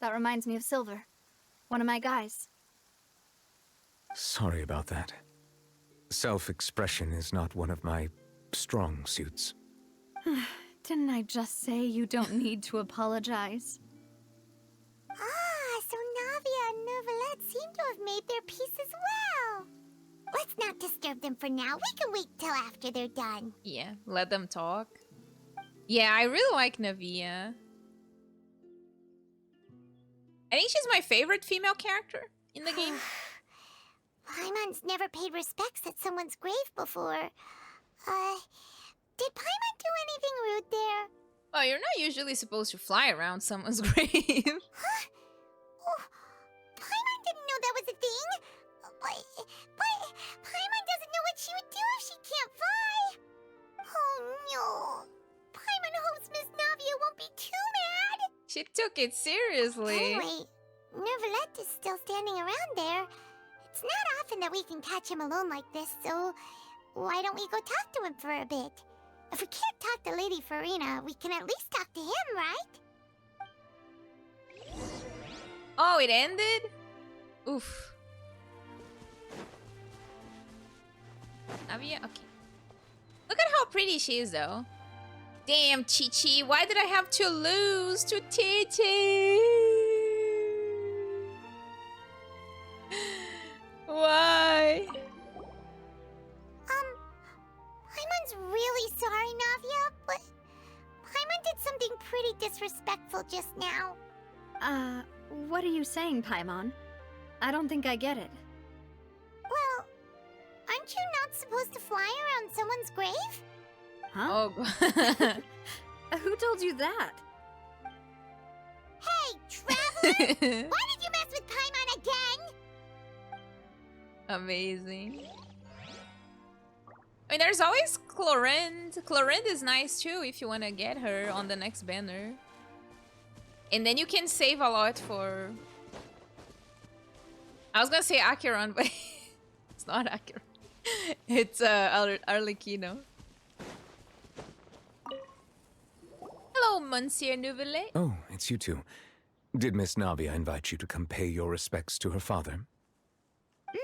That reminds me of Silver, one of my guys. Sorry about that. Self-expression is not one of my strong suits. Didn't I just say you don't need to apologize? Ah, so Navia and Neuvillette seem to have made their peace as well. Let's not disturb them for now. We can wait till after they're done. Yeah, let them talk. Yeah, I really like Navia. I think she's my favorite female character in the game. Paimon's never paid respects at someone's grave before. Did Paimon do anything rude there? Oh, you're not usually supposed to fly around someone's grave. Huh? Oh, Paimon didn't know that was a thing. But Paimon doesn't know what she would do if she can't fly. Oh no. Paimon hopes Miss Navia won't be too mad. She took it seriously. Anyway, Neuvillette is still standing around there. It's not often that we can catch him alone like this, so why don't we go talk to him for a bit? If we can't talk to Lady Farina, we can at least talk to him, right? Oh, it ended? Oof. Navia? Okay. Look at how pretty she is, though. Damn, Chi-Chi, why did I have to lose to Titi? Why? Paimon's really sorry, Navia, but Paimon did something pretty disrespectful just now. What are you saying, Paimon? I don't think I get it. Well, aren't you not supposed to fly around someone's grave? Huh? Oh. Who told you that? Hey, traveler! Why did you mess with Paimon again? Amazing. I mean, there's always Clorinde. Clorinde is nice too if you want to get her on the next banner. And then you can save a lot for... I was gonna say Acheron, but it's not Acheron. It's Arlecchino. Hello, Monsieur Neuvillette. Oh, it's you two. Did Miss Navia invite you to come pay your respects to her father? Mm-hmm.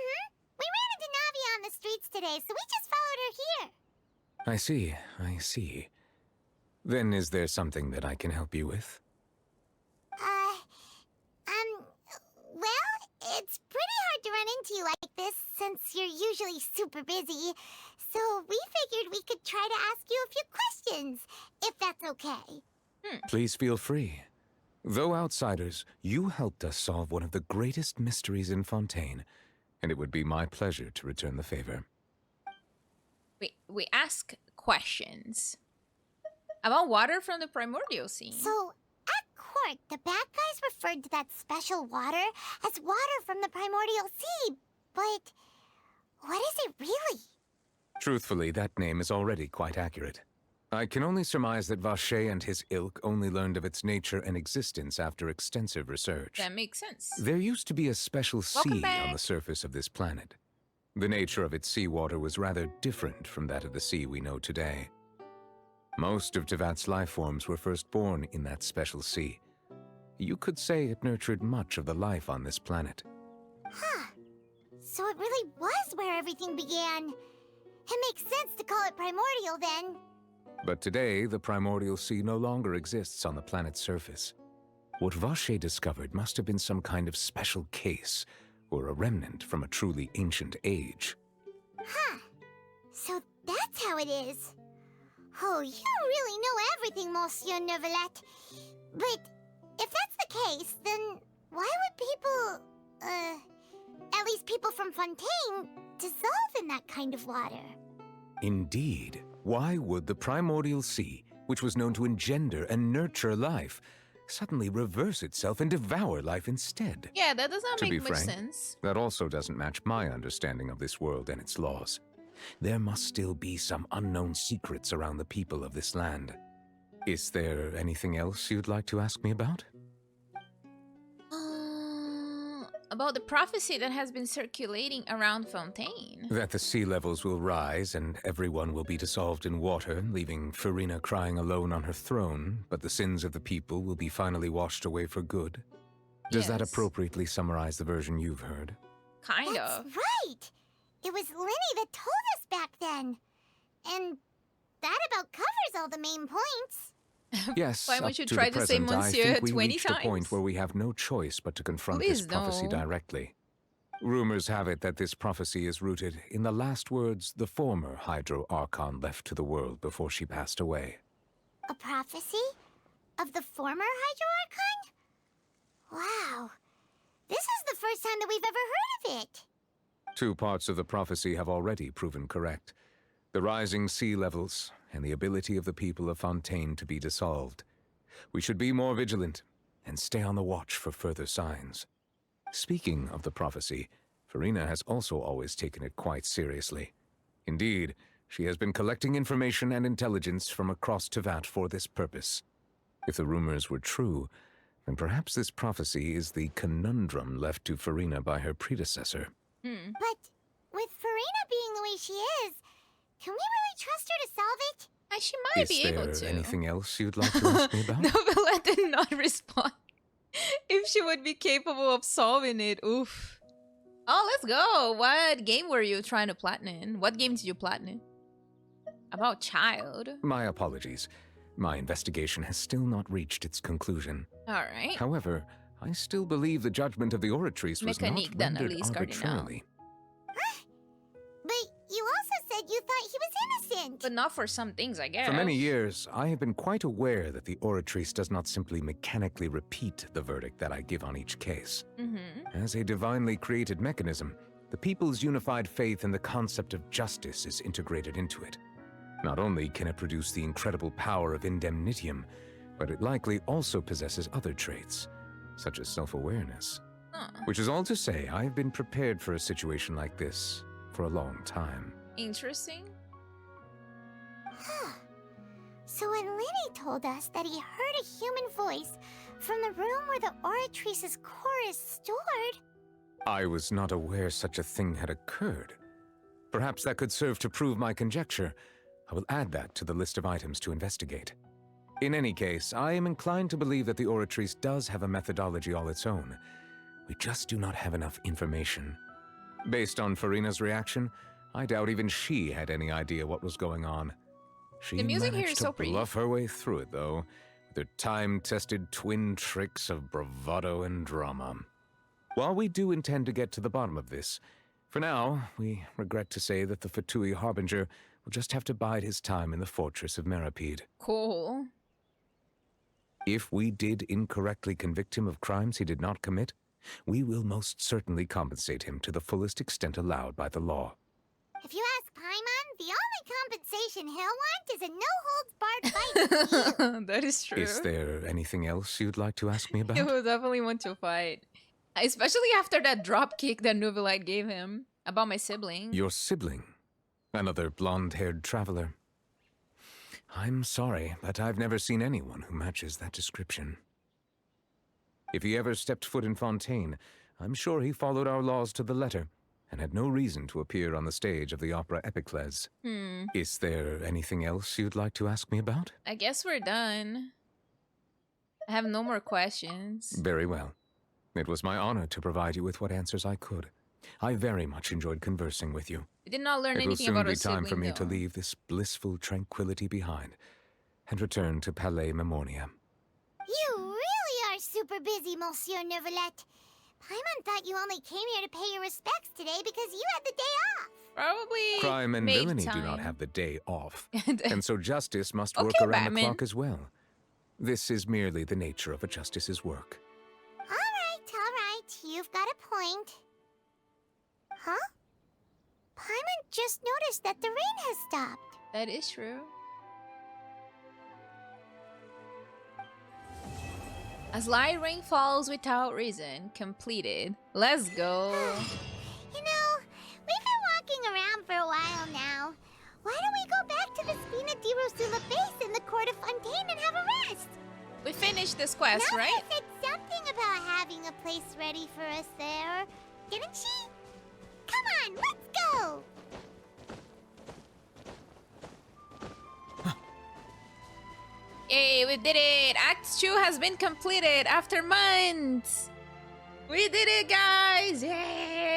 We ran into Navia on the streets today, so we just followed her here. I see. Then is there something that I can help you with? Well, it's pretty hard to run into to you like this since you're usually super busy. So we figured we could try to ask you a few questions, if that's okay. Please feel free. Though outsiders, you helped us solve one of the greatest mysteries in Fontaine, and it would be my pleasure to return the favor. We ask questions about water from the primordial sea. So, at court, the bad guys referred to that special water as water from the primordial sea, but what is it really? Truthfully, that name is already quite accurate. I can only surmise that Vacher and his ilk only learned of its nature and existence after extensive research. That makes sense. There used to be a special sea on the surface of this planet. The nature of its seawater was rather different from that of the sea we know today. Most of Tevat's life forms were first born in that special sea. You could say it nurtured much of the life on this planet. Huh. So it really was where everything began. It makes sense to call it primordial then. But today, the primordial sea no longer exists on the planet's surface. What Vacher discovered must have been some kind of special case, or a remnant from a truly ancient age. Huh. So that's how it is. Oh, you really know everything, Monsieur Neuvillette. But if that's the case, then why would people, at least people from Fontaine, dissolve in that kind of water? Indeed. Why would the primordial sea, which was known to engender and nurture life, suddenly reverse itself and devour life instead? Yeah, that does not To make be much frank, sense. that also doesn't match my understanding of this world and its laws. There must still be some unknown secrets around the people of this land. Is there anything else you'd like to ask me about? About the prophecy that has been circulating around Fontaine. That the sea levels will rise and everyone will be dissolved in water, leaving Farina crying alone on her throne, but the sins of the people will be finally washed away for good. Does that appropriately summarize the version you've heard? Kind That's of. right! It was Linny that told us back then. And that about covers all the main points. Yes, Why up would you to try the to say present, I Monsieur think we 20 reached times? a point where we have no choice but to confront Please this prophecy no. directly. Rumors have it that this prophecy is rooted in the last words the former Hydro Archon left to the world before she passed away. A prophecy? Of the former Hydro Archon? Wow. This is the first time that we've ever heard of it. Two parts of the prophecy have already proven correct. The rising sea levels and the ability of the people of Fontaine to be dissolved. We should be more vigilant and stay on the watch for further signs. Speaking of the prophecy, Farina has also always taken it quite seriously. Indeed, she has been collecting information and intelligence from across Tevat for this purpose. If the rumors were true, then perhaps this prophecy is the conundrum left to Farina by her predecessor. But with Farina being the way she is, can we really trust her to solve it? She might be able Is to. there anything else you'd like to ask me about? Neuvillette did not respond. If she would be capable of solving it, oof. Oh, let's go. What game were you trying to platinum? What game did you platinum? About child. My apologies. My investigation has still not reached its conclusion. Alright. However, I still believe the judgment of the Oratrice was not Mécanique rendered d'analyse cardinale. arbitrarily. But you also said you thought he was innocent. But not for some things, I guess. For many years, I have been quite aware that the Oratrice does not simply mechanically repeat the verdict that I give on each case. As a divinely created mechanism, the people's unified faith in the concept of justice is integrated into it. Not only can it produce the incredible power of indemnitium, but it likely also possesses other traits, such as self-awareness. Which is all to say, I have been prepared for a situation like this for a long time. Interesting. So when Linny told us that he heard a human voice from the room where the Oratrice's core is stored... I was not aware such a thing had occurred. Perhaps that could serve to prove my conjecture. I will add that to the list of items to investigate. In any case, I am inclined to believe that the Oratrice does have a methodology all its own. We just do not have enough information. Based on Farina's reaction, I doubt even she had any idea what was going on. She The music here managed is to so pretty. bluff her way through it, though, with her time-tested twin tricks of bravado and drama. While we do intend to get to the bottom of this, For now, we regret to say that the Fatui Harbinger will just have to bide his time in the fortress of Meripede. Cool. If we did incorrectly convict him of crimes he did not commit, we will most certainly compensate him to the fullest extent allowed by the law. If you ask Paimon, the only compensation he'll want is a no-holds-barred fight with you. That is true. Is there anything else you'd like to ask me about? He will definitely want to fight. Especially after that drop kick that Neuvillette gave him about my sibling. Your sibling? Another blonde-haired traveler? I'm sorry, but I've never seen anyone who matches that description. If he ever stepped foot in Fontaine, I'm sure he followed our laws to the letter and had no reason to appear on the stage of the opera Epicles. Is there anything else you'd like to ask me about? I guess we're done. I have no more questions. Very well. It was my honor to provide you with what answers I could. I very much enjoyed conversing with you. We did not learn anything It about our will soon be time sibling, for me though. to leave this blissful tranquility behind and return to Palais Memoria. You really are super busy, Monsieur Neuvillette. Paimon thought you only came here to pay your respects today because you had the day off. Probably Crime and made villainy do time. not have the day off, and so justice must work Okay, around Batman. the clock as well. This is merely the nature of a justice's work. All right. You've got a point. Huh? Paimon just noticed that the rain has stopped. That is true. As light rain falls without reason. Completed. Let's go. You know, we've been walking around for a while now. Why don't we go back to the Spina di Rosula base in the court of Fontaine and have a rest? We finished this quest, Nadia right? said something about having a place ready for us there. Didn't she? Come on, let's go! Yay, we did it! Act 2 has been completed after months! We did it, guys! Yay!